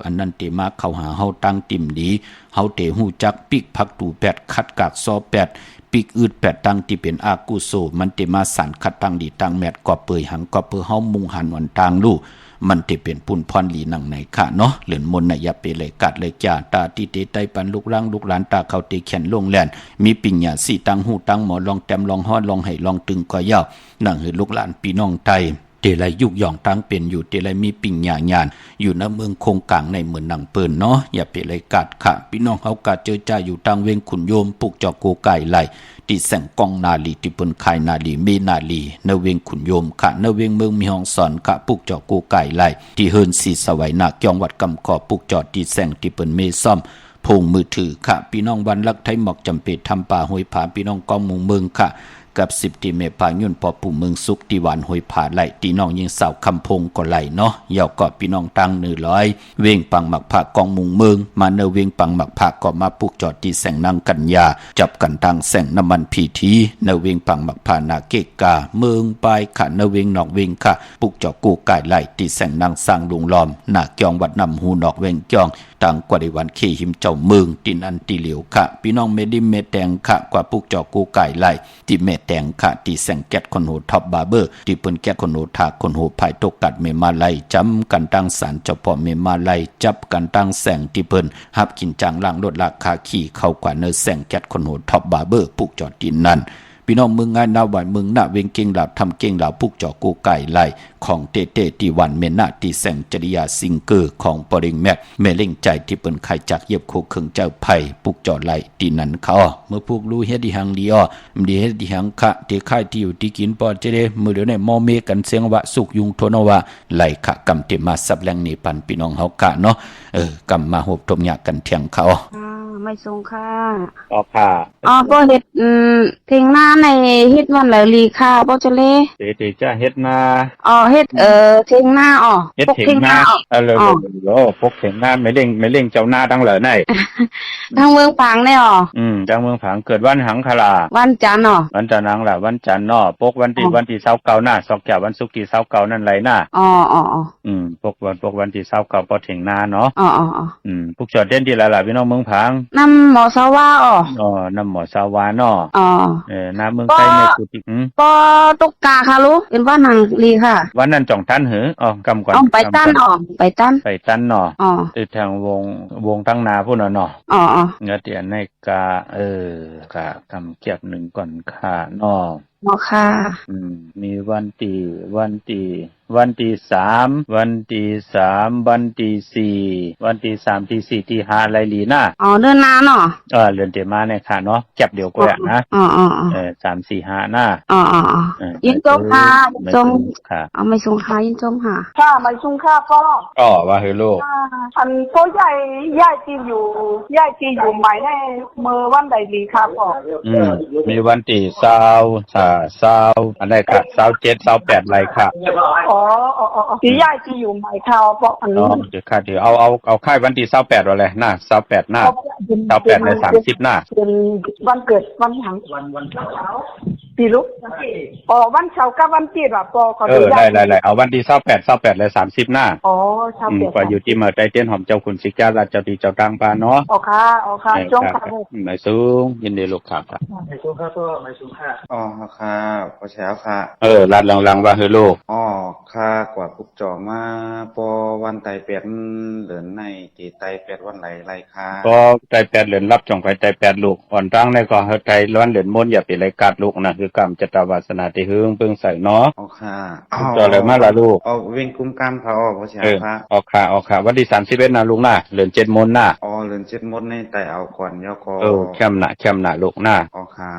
อันนั้นเตมาเข้าหาเฮาตั้งติ่มดีเฮาเตหูจักปิกพักตู8คัดกากซอ8ปิกอืด8ตั้งที่เป็นอากุโซมันเตมาสันคัดตั้งดีตั้งแมดก็เปื่อยหังก็เปื่อเฮามุงหันวันตางลู่มันเตเป็นปุ่นพรหลีหนังไหนค่ะเนาะเหลือนมนน่ะอย่าไปเลยกัดเลยจ่าตาที่เตไตปันลูกหลานตาเขาเตแขนลงแล่นมีปิ่งหญ้าสี่ตั้งหูตั้งหมอลองแต้มลองฮ้อนลองให้ลองตึงก็ยาวนั่งให้ลูกหลานพี่น้องไทยเตลัยยุกย่องตั้งเป็นอยู่เตลัยมีปิ่งหญ้าญาณอยู่ในเมืองคงกลางในเมืองหนังเปิ้นเนาะอย่าไปเลยกัดค่ะพี่น้องเฮากะเจอจ้าอยู่ตั้งเวงขุนโยมปุกจอกโกไก่ไหลที่แสงกองนาลีที่เปิ้นคายนาลีเมนาลีในเวงขุนโยมค่ะในเวงเมืองมีห้องสอนค่ะปุกจอกโกไก่ไหลที่เฮิรนสีสวัยนาจังหวัดกำขอปุกจอดที่แสงที่เปิ้นเมซ่อมพงมือถือค่ะพี่น้องวันลักไทยหมอกจำเป็ดทำป่าห้วยผาพี่น้องกองมุงเมืองค่ะ กับ10ตีเมพายุ่นปอปู่เมืองสุขที่หวานหอยผาไหลตีน้องยิงสาวคำพงก็ไหลเนาะเหย่าก็พี่น้องตัง100เวงปังหมักผักกองมุงเมืองมาเนเวงปังหมักผักก็มาปุกจอดที่แสงนางกัญญาจับกันทางแสงน้ำมันพีทีเนเวงปังหมักผานาเกกาเมืองปลายค่ะเนเวงนอกเวงค่ะปุกจอกูกายไหลที่แสงนางสร้างลุงล้อมหน้าเกียงวัดนำหูนอกเวงจองต่างกว่าในวันเคหิมเจ้าเมืองตินอันตีเหลียวค่ะพี่น้องเมดิมเมแตงค่ะกว่าปุกจอกูกายไหลที่เมแตงค่ะที่แสงแก๊สคนหูท็อปบาร์เบอร์ที่เปิ้นแก๊สคนหูถากคนหูภายตกกัดเมมาไลจำกันตั้งสารเจ้าพ่อเมมาไลจับกันตั้งแสงที่เปิ้นหับกินจางล่างลดราคาขี่เข้ากว่าเนอแสงแก๊สคนหูท็อปบาร์เบอร์ปุกจอดินนั้นพี่น้องเมืองง่ายนาวันเมืองหน้าเวงเก่งหลับทำเก่งหลับพุกจอกูไก่ไล่ของเตเตตีวันเมนาตีแสงจริยาซิงเกอร์ของปริงแม็กเมเล่งใจที่เปิ้นไข่จากเย็บโคเครื่องเจ้าไผ่ปุกจอไล่ตีนั้นเขาเมื่อพวกรู้เฮ็ดดีหังดีอ้อมดีเฮ็ดดีหังคะที่ไข่ที่อยู่ที่กินปอเจเดมือเดี๋ยวในมอเมกันเสียงวะสุกยุงโทนวะไล่ขะกำเตมาสับแรงนี่ปันพี่น้องเฮากะเนาะกำมาหบทมยากันเถียงเขาไม่ทรงค่ะออกค่ะบ่เฮ็ดเทงหน้าในเฮ็ดวันแล้วลีค่ะบ่จะเลติจะเฮ็ดนาเฮ็ดเทงหน้าเฮ็ดเทงหน้าพกเทงหน้าไม่เล่งเจ้าหน้าดังเหลอไหนทางเมืองฝางแน่จังเมืองฝางเกิดวันหังคลาวันจันทร์วันจันทร์นังล่ะวันจันทร์ปกวันที่29หน้า2แก้ววันศุกร์ที่29นั่นไหลหน้าพกวันที่29พอเทงหน้าเนาะพวกจอดเด่นที่ล่ะพี่น้องเมืองฝางน้ำหมอสาวาน้ำหมอสาวาน้น้ำเมืองใต้ในกุฏิปอตกกาค่ะลูกเป็นว่านังลีค่ะวันนั้นจ่องทันหือกำก่อนไปตั้นไปตั้นติดทางวงตั้งนาพุ่นเนาะเงี้ยเตียนในกากะกำเก็บหนึ่งก่อนค่ะเนาะค่ะมีวันที่3วันที่3วันที่4วันที่3ที่4ที่5อะไรลีน่ะเดือนหน้าเนาะเดือนเตมาเนี่ยค่ะเนาะเก็บเดียวก็ได้นะ3 4 5น่ะยินจงค่ะจงค่ะไม่ทรงค่ะยินจงค่ะไม่ทรงค่ะพ่อว่าเฮโลอันพ่อใหญ่ที่อยู่หมายในเมื่อวันใดลีค่ะพ่อมีวันที่20อันไหนค่ะ27 28ไรค่ะที่ใหญ่ที่อยู่หมายข่าวพ่ออันนี้เดี๋ยวค่ะเดี๋ยวเอาค่ายวันที่28ว่าเลยหน้า28หน้า28ใน30หน้าเป็นวันเกิดวันหังวันเสาร์ปีลุกวันเสาร์กับวันอาทิตย์พ่อขอได้เอาวันที่28เลย30หน้า28ว่าอยู่ที่มาใจเต้นหอมเจ้าคุณสิการาชเจ้าดีเจ้าตังปาเนาะค่ะจงค่ะไม่สูงยินดีลูกครับไม่สูงค่ะพ่อไม่สูงค่ะค่ะพอแฉวค่ะลาดลังว่าเฮโลค่ะกว่าปุกจอมาปอวันไตเป็ดเหลือนในตีไตเป็ดวันไรค่ะก็ไตเป็ดเหลือนรับจงไปไตเป็ดลูกอ่อนตั้งในก็เฮไตร้อนเหลือนมนอย่าไปไรกัดลูกนะคือกรรมจตวาสนาที่หึงเพิ่งใส่เนาะค่ะจอเลยมาละลูกเว้งกุ้มกรรมเขาพอแฉวค่ะค่ะวันที่31นะลูกนะเหลือน7มนนะเหลือน7มนในไตเอาก่อนยอคอเข้มหนะลูกนะค่ะ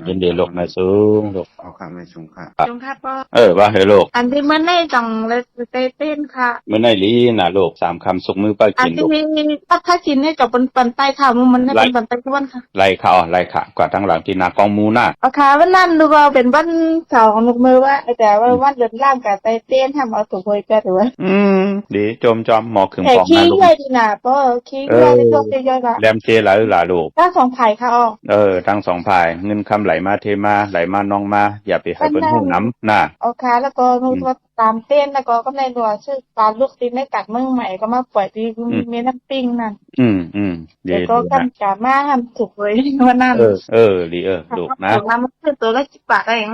ยินดีลูกนะสูงลูกค่ะไม่สูงค่ะสูงค่ะพ่อว่าเฮโลอันที่มันได้จังเลยเต้นค่ะมันได้ลีนะลูก3คำสุกมือไปกินลูกอันที่มีถ้ากินให้กับปันใต้ค่ะมันได้เป็นปันใต้ทุกวันค่ะไล่ค่ะกว่าทั้งหลังที่นากองมูน่ะค่ะวันนั้นดูว่าเป็นวันเสาร์ของลูกมือว่าแต่ว่าวันเดินล่างกับไตเต้นทำเอาถูกหวยแปดหรือว่าดีจมจอมหมอกขึงของมาลูกขี้ดีนะพ่อขี้ย่อยตัวย่อยๆค่ะแรมเจหล่าลูกทั้ง2ฝ่ายค่ะทั้ง2ฝ่ายเงินคำไหลมาเทมาไหลมาน้องมาอย่าไปให้เพิ่นหูน้ำน่ะค่ะแล้วก็นูว่าตามเต้นแล้วก็ในตัวชื่อปลาลูกติดในกัดเมืองใหม่ก็มาปล่อยที่มีน้ำปิ้งนั่นเดี๋ยวก็กันกามาทำถูกเลยวันนั้นดีลูกนะน้ำมันคือตัวละ10 บาทเอง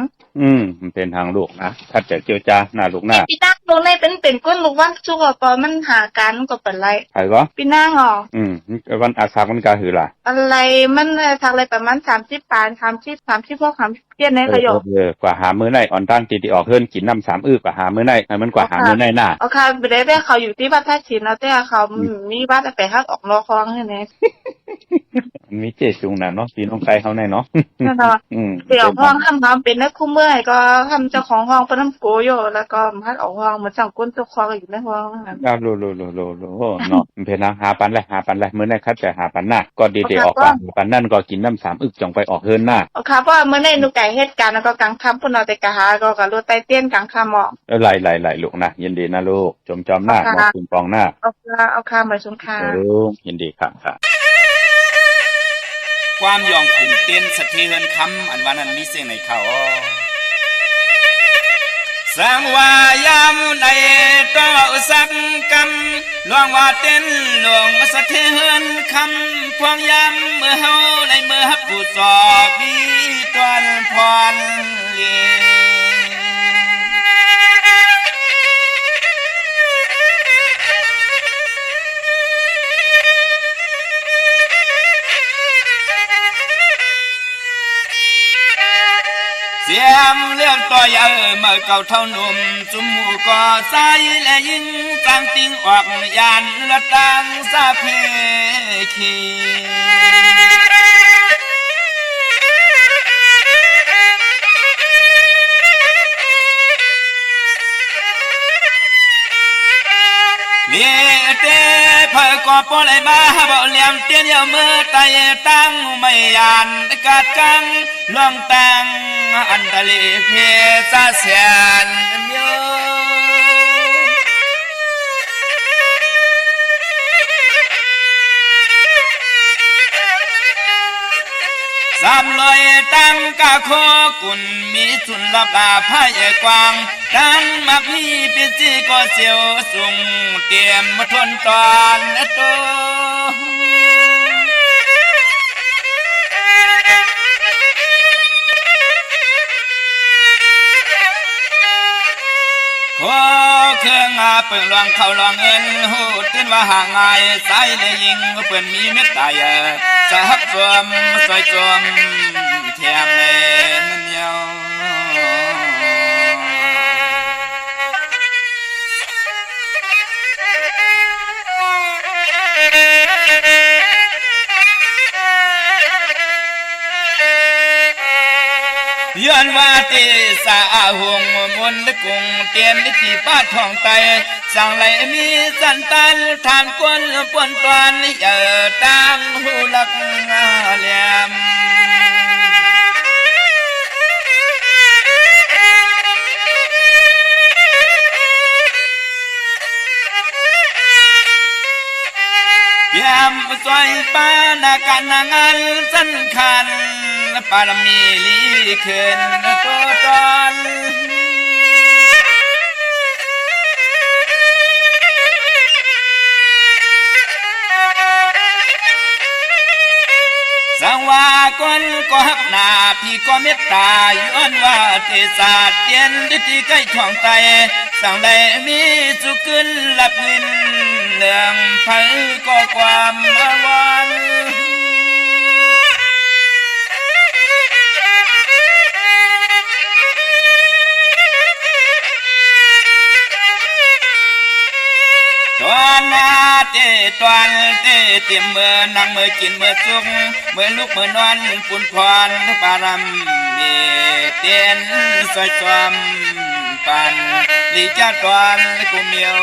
มันเป็นทางลูกนะถ้าจะเจียวจ้าหน้าลูกหน้าพี่นั่งลงในเป็นก้นลูกว่าชั่วก่อนมันหาการก็เป็นไรใครก็พี่นั่งวันอาสามันกาหือล่ะอะไรมันทางอะไรประมาณ30 บาท30พวก30เตี้ยในขยกกว่าหามื้อไหนอ่อนตั้งตีออกเฮิรนกินน้ำ3กว่าหามื้อไหนมันกว่าหามื้อไหนหน้าค่ะไปได้เขาอยู่ที่บ้านท่าฉินแล้วแต่เขามีบ้านไปฮักออกนอกคลองใช่ไหม มีเจจุงน่ะเนาะพี่น้องไกลเฮาแน่เนาะเดี๋ยวห้องทำเป็นนักคู่เมื่อยก็ทำเจ้าของห้องเปิ้นนำโกอยู่แล้วก็พัดออกห้องเหมือนจังก้นตัวคออยู่ในห้องครับโลเนาะเพนหาปันแหละมื้อนั้นคัดจะหาปันหน้าก็ดีๆออกปันนั่นก็กินน้ำ3อึกจ่องไปออกเฮินหน้าค่ะเพราะมื้อนี้หนูไก่เหตุการณ์แล้วก็กลางค่ำเพิ่นเอาแต่กะหาก็รถใต้เตี้ยนกลางค่ำออกไหลๆลูกนะยินดีนะลูกจอมหน้ามาคุณปองหน้าเอาค่ะมาชมค่ะยินดีครับความยองขุนเต้นสะเทือนคำอันว่านั้นมีเสียงในเขาสังวายามในต่อสักกำลวงว่าเต้นหลวงสะเทือนคำพวงยามเมื่อเฮาในเมื่อฮับผู้สอบมีตวนพรเลีเสียมเลื่อนต่อยเมื่อเก่าเท่าหนุ่มจุมหมู่ก่อสายและยิงจังติงออกยานละตังสาเพคีเลี้ยเต้เพื่อก่อปอเลยมาบ่เลี้ยมเตี้ยนเยาเมื่อไตตั้งไม่ยานกาดกังลองตังอันทะเลเพซาเสียนเมียวสามลอยตั้งกะโคกุนมีสุนลับลาพายกวางดังมักมีปิจิก็เสียวสุงเตรียมมาทนตอนโตโอ้เครื่องอาเปิ่งลวงเข้าลวงเงินหูตื่นว่าห่างไงสายเลยยิงเปิ่นมีเม็ดตายจะฮับสวมสวยสวมเทียมเลยนั่นเดียวย้อนว่าตีสาหงมนต์กุงเตียนลิขิป้าทองไตสั่งไหลมีสันตันทานกวนปวนตวนตั้งหูลักเหลี่ยมยามสวยป้านาการนางานสันคันปารมีลีขึ้นตัวตอนสังว่าคนก็หักหน้าพี่ก็เมตตาย้อนว่าเทศาเตียนดิที่ใกล้ช่องไตสั่งได้มีสุขึ้นหลับเงินเรื่องไผก็ความอาวรตอนนาเตตอนเตเตรียมเมื่อนั่งเมื่อกินเมื่อจุกเมื่อลุกเมื่อนอนปุ่นพรปารำมีเตียนสวยจอมปันลีจ้าตอนกูเมียว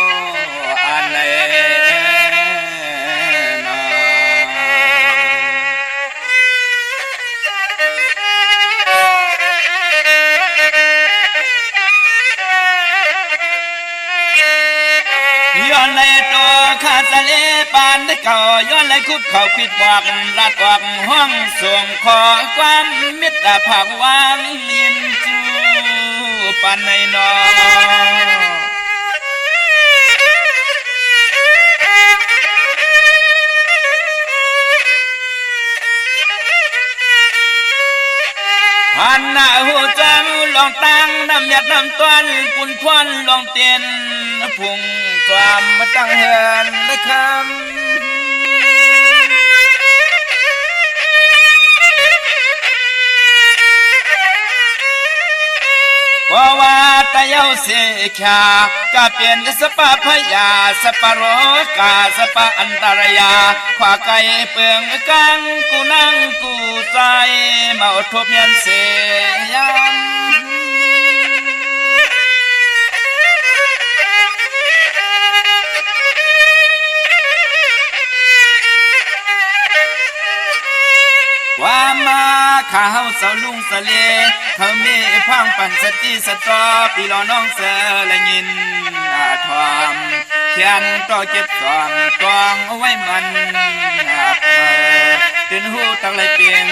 อันไหนย้อนเลยตัวข้าทะเลปานได้เก่าย้อนเลยคุบเขาปิดบอกลาดบอกห้องส่งขอความมิตรภาพวางยินจูปานในนอหันหน้าหัวจังลองตั้งน้ำหยัดน้ำต้นปุ่นพวนลองเตียนพุ่งความมาตั้งเหินได้คำเพราะว่าแต่เยา เสขากะเป็นสปะพยาสปะโรกาสปะอันตรยาขวาไก่เปลืองกังกูนั่งกูใจมาอดทบเมียนเสยามว่ามาข้าเฮาเสาลุงสะเลเขาเมพังปั่นสติสตอปีรอน้องเสละยินอาทอมเขียนต่อเจ็บสองตวงเอาไว้มันตื่นหูตั้งไหลเปียง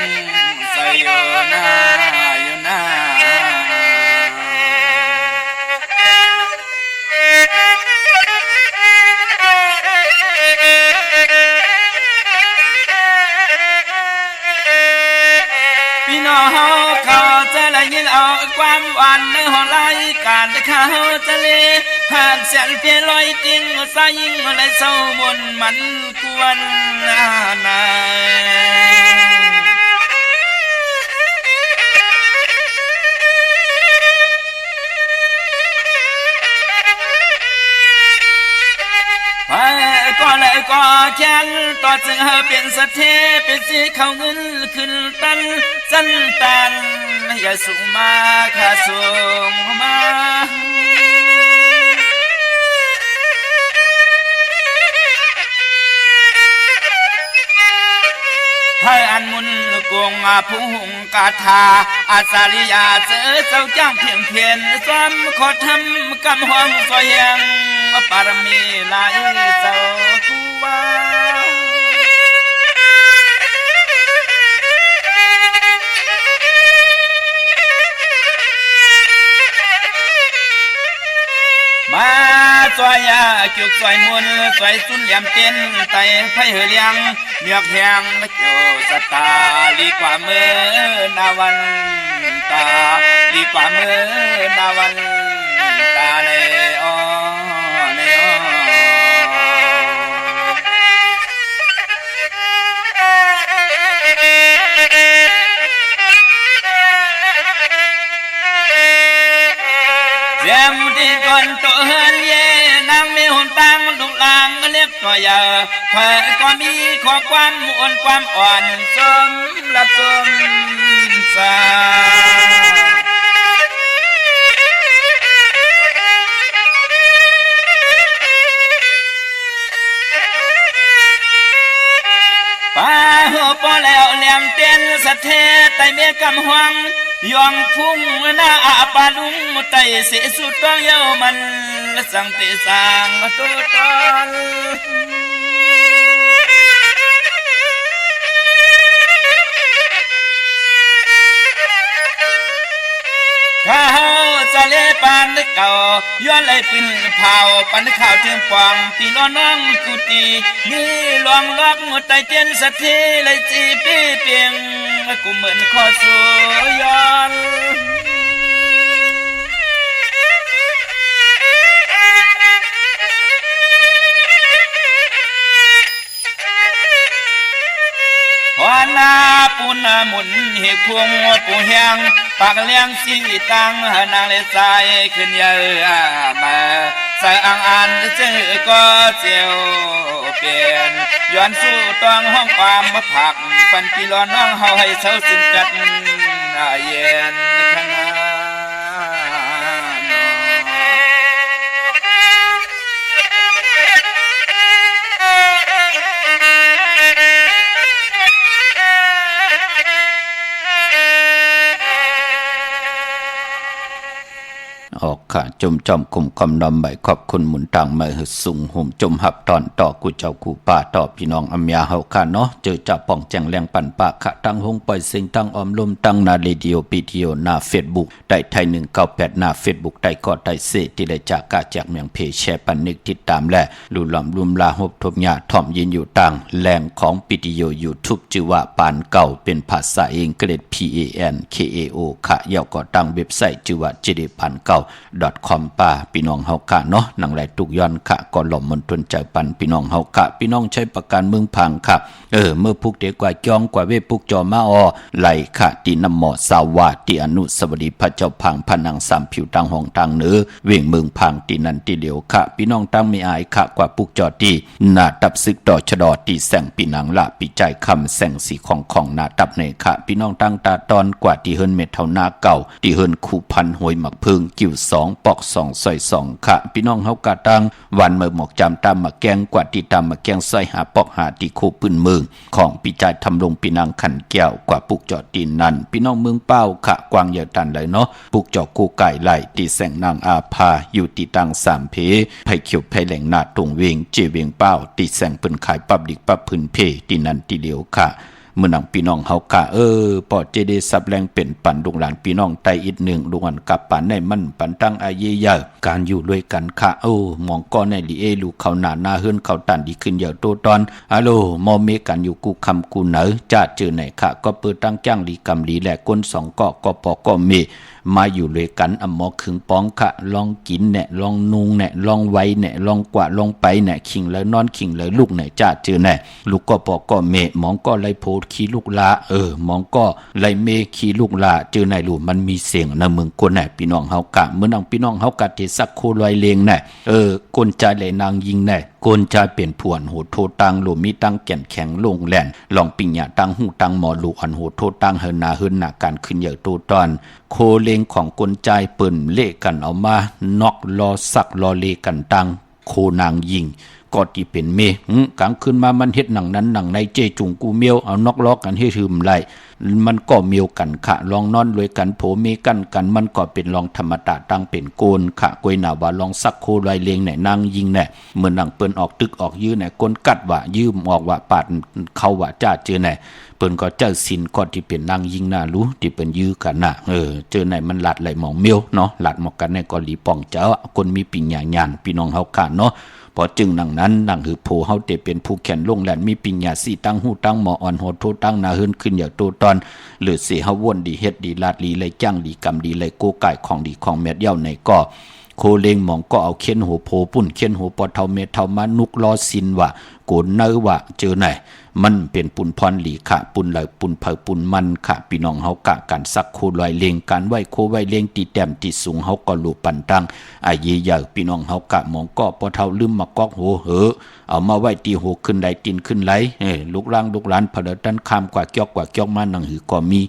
ใส่อยู่หน้าอยู่หน้าพี่น้องเขาจะละยินเอาความหวานในห้องรายการเขาจะเลหากเสียนเพียลอยติ้งสายยิงเลยเศร้ามนมันกวนนก็เลยก็แค้นต่อจึงเฮาเป็นสะเทเป็นสิเข้าเงินขึ้นตันสั้นตันอย่าสูงมาข้าสูงมาให้อันมุนกงผู้หงกาธาอาสาริยาเจอเจ้าจ้างเพียงเพียนซ้ำขอทำกำห้องซอยยังปารมีหลายเจ้ากูว่ามาซอยยาเกี่ยวซอยมุนซอยสุนยำเต้นไตไฟเฮเลียงเมียกแหงเกี่ยวสตาลีกว่าเมื่อนาวันตาลีกว่าเมื่อนาวันตาเนอเนอเสียมที่ก่อนตัวเฮินเย่นางมีหุ่นตังลูกลางเล็กก็ยาเพื่อก็มีขอความมุ่นความอ่อนสมละสมสาป้าหัวปอแล้วเลี้ยงเต้นสะเทไตเมกำหวังยองพุ่งหน้าอาปาลุงไตเสสุดต้องเย้ามันสังติสังตุตอนข้าวจะเล่ปานเก่าย้อนไหลปิ่นเผาปันข่าวเทียมฟองตีล้อน้องกุตีนี่ลวงล็อกหมดใจเจนสะเทเลยจีปีเปียงกูเหมือนข้อสู้ย้อนหัวหน้าปูนาหมุนเหี่ยวพวงปูแหงปากเลี้ยงสีตังนางเลสายขึ้นเยอะมาใส่อ่างอันเจอก็เจียวเปลี่ยนย้อนสู้ต้องห้องความมาผักปันปีรอน้องเฮาให้เศร้าสิ้นจัดเย็นขนาดออกค่ะจมจอมคุมคำนำใบขอบคุณหมุนต่างมาหึสูงหุ่มจมหับตอนต่อกูเจ้ากูป่าต่อพี่น้องอำยาเฮาค่ะเนาะเจอจับป่องแจงแรงปั่นปากค่ะตั้งหงปล่อยเสียงตั้งออมลมตั้งนาเรดิโอปีทีโอหน้าเฟซบุ๊กได้ไทย198หน้าเฟซบุ๊กได้กอดได้เสที่ได้จากกาจากเมียงเพแชร์ปันนึกติดตามและลุลำลุมลาหบทบญาถ่อมยินอยู่ต่างแหล่งของปีทีโอ YouTube ชื่อว่าปานเก่าเป็นภาษาอังกฤษ PANKAO ค่ะยาวก็ตั้งเว็บไซต์ชื่อว่า jdpanKao.com อมป่าพี่น้องเฮากะเนาะหนังไหลตุกย้อนค่ะก่อนหล่อมมนตนใจปันพี่น้องเฮากะพี่น้องใช้ประกันเมืองพังค่ะเมื่อพุกเด็กกว่าจองกว่าเวพุกจอมาอไหลค่ะตีน้ำหมอสาวาตีอนุสวดีพระเจ้าพังพนังสามผิวตังห้องตังเหนือเวียงเมืองพังตีนันตีเหลียวค่ะพี่น้องตั้งไม่อายค่ะกว่าปุกจอตีหน้าตับซึกต่อชะดอตีแสงปีนังละปีใจคำแสงสีของหน้าตับในค่ะพี่น้องตั้งตาตอนกว่าตีเฮินเม็ดเท่าหน้าเก่าตีเฮินคู่พันหวยหมักพึ่งกิ่ว2ปอก2ซอย2ค่ะพี่น้องเฮากะตังวันเมื่อหมอกจำตามมาแกงกว่าตีตามมาแกงใส่หาปอกหาตีโคปืนเมืองของปีใจทำลงปีนังขันแก้วกว่าปุกจอตีนันพี่น้องเมืองเป้าค่ะกวางเยอะตันเลยเนาะปุกจอกูไก่ไหลตีแสงนางอาภาอยู่ตีตังสามเพไผ่เขียวไผ่แหลงนาตรงเวงเจเวงเป้าตีแสงเปิ้นขายปับดิกปับพื้นเพตีนันตีเหลียวค่ะเมื่อนังพี่น้องเฮากะปอเจเดสับแรงเป็นปันดงหลานพี่น้องไตอีกหนึ่งดวงอันกับปันในมันปันตั้งอาเยยะการอยู่ด้วยกันค่ะมองก้อนในลีลูกเขาหนาเฮือนเขาตันดีขึ้นเยอะโตตอนมอเมกันอยู่กูคำกูเหนอจะเจอไหนค่ะก็เปิดตั้งจ้างลีกำลีแหละก้น2ก็ปอก็เมมาอยู่ด้วยกันอำมอขึงป้องค่ะลองกินแหน่ลองนุงแหน่ลองไว้แหน่ลองกว่าลองไปแหน่ขิงเลยนอนขิงเลยลูกแหน่จ้าเจอแหน่ลูกก็ปอก็เมมองก็ไล่โพขี้ลูกลามองก็ไล่เมขี้ลูกลาเจอไหนลูกมันมีเสียงนะเมืองคนแหน่พี่น้องเฮากะเมื่อนังพี่น้องเฮากะที่สักโคลอยเลงแหน่ก้นใจเลยนางยิงแหน่ก้นใจเปลี่ยนผวนโหโทตังโลมีตังแก่นแข็งลงแหลนลองปิญญาตังหูตังหมอลูอันโหโทตังเฮินนาการขึ้นเยอะโตตอนโคเลงของกลใจเปิ่นเล่กันเอามานอกรอสักรอเลกันตังโคนางยิงก็ที่เป็นเมกลางคืนมามันเฮ็ดหนังนั้นหนังในเจจุงกูเมียวเอานอกล้อกันให้ถืมไหลมันก็เมียวกันค่ะลองนอนรวยกันโผเมกันมันก็เป็นลองธรรมดาตั้งเป็นโกนค่ะกวยหนาว่าลองสักโคลอยเลงไหนนางยิงแน่เหมือนหนังเปิ้นออกตึกออกยื้อไหนก้นกัดว่ายืมออกว่าปาดเข้าว่าจ้าเจอไหนเปิ้นก็เจ้าสินก็ที่เป็นนางยิงน่ารู้ที่เปิ้นยื้อกันน่ะเจอไหนมันหลัดไหลหมองเมียวเนาะหลัดหมอกกันในก็หลีป่องเจ้าคนมีปิญญาญาณพี่น้องเฮาค่ะเนาะพอจึงดังนั้นดังหือโพเฮาเตเป็นผู้แขนลงแหลนมีปิญญาสีตั้งหูตั้งหมออ่อนโหดโทตั้งนาเฮินขึ้นอย่างโตตอนหรือเสียเฮาวนดีเฮ็ดดีลาดลีเลยจ้างดีกรรมดีเลยโกไก่ของดีของเม็ดเย้าในก็โคเลงหมองก็เอาเข็นหัวโพปุ่นเข็นหัวปอเท่าเม็ดเท่ามานุกล้อสินว่าโกนเนอว่าเจอไหนมันเป็นปุ่นพรหลีค่ะปุ่นไหลปุ่นเผาปุ่นมันค่ะพี่น้องเฮากะการสักโคลอยเลงการไหวโคไหวเลงตีแต้มตีสูงเฮาก็ลูปันตังอาเยใหญ่พี่น้องเฮากะหมองก็ปอเท่าลืมมากอกโหเอามาไหวตีโหขึ้นไหลตีนขึ้นไหลลูกล่างลูกหลานเผดตันข้ามกว่าเกี่ยวมานังหือก็มี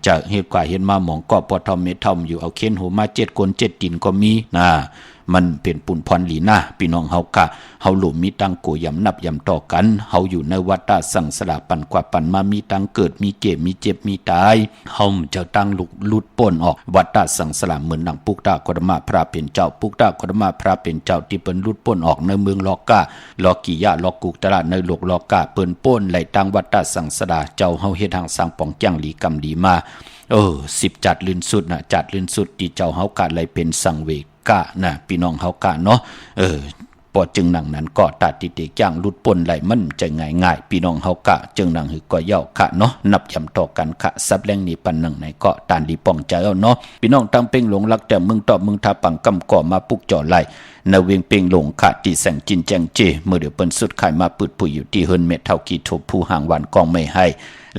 จะเฮ็ดกว่าเฮ็ดมาหมองก็ปอเท่าเม็ดเท่าอยู่เอาเข็นโหมา7คน7ตีนก็มีมันเป็นปุ่นพรหลีนะพี่น้องเฮากะเฮาหลุมมีตังโกยำนับยำต่อกันเฮาอยู่ในวัฏฏะสังสารปันกว่าปันมามีตังเกิดมีเจ็บมีตายเฮาจะตั้งลุดป่นออกวัฏฏะสังสารเหมือนดังปุกตะกรมะพระเป็นเจ้าปุกตะกรมะพระเป็นเจ้าที่เปิ้นลุดป่นออกในเมืองลอกาลอกิยะลอกุกตระในโลกลอกาเปิ้นป่นไหลตังวัฏฏะสังสารเจ้าเฮาเฮ็ดทางสังป่องจังหลีกำดีมา10จัดลื่นสุดนะจัดลื่นสุดที่เจ้าเฮากะไหลเป็นสังเวกะนะพี่น้องเฮากะเนาะปอจึงหนังนั้นก็ตัดติเตจ้างลุดป่นไหลมันจะง่ายพี่น้องเฮากะจึงหนังหือก็เย่าค่ะเนาะนับยำต่อกันค่ะซับแรงนี้ปันหนังไหนก็ตานดีป้องใจเอาเนาะพี่น้องตั้งเป้งหลงรักแต่มึงตอบมึงทาปังกำก่อมาปุกจ่อไหลนาเวียงเป้งหลงค่ะที่แสงจินแจงเจเมื่อเดี๋ยวเปิ้นสุดขายมาปืดปุ๋ยอยู่ที่เฮินเม็ดเท่ากี่ทบผู้ห่างวันกองไม่ให้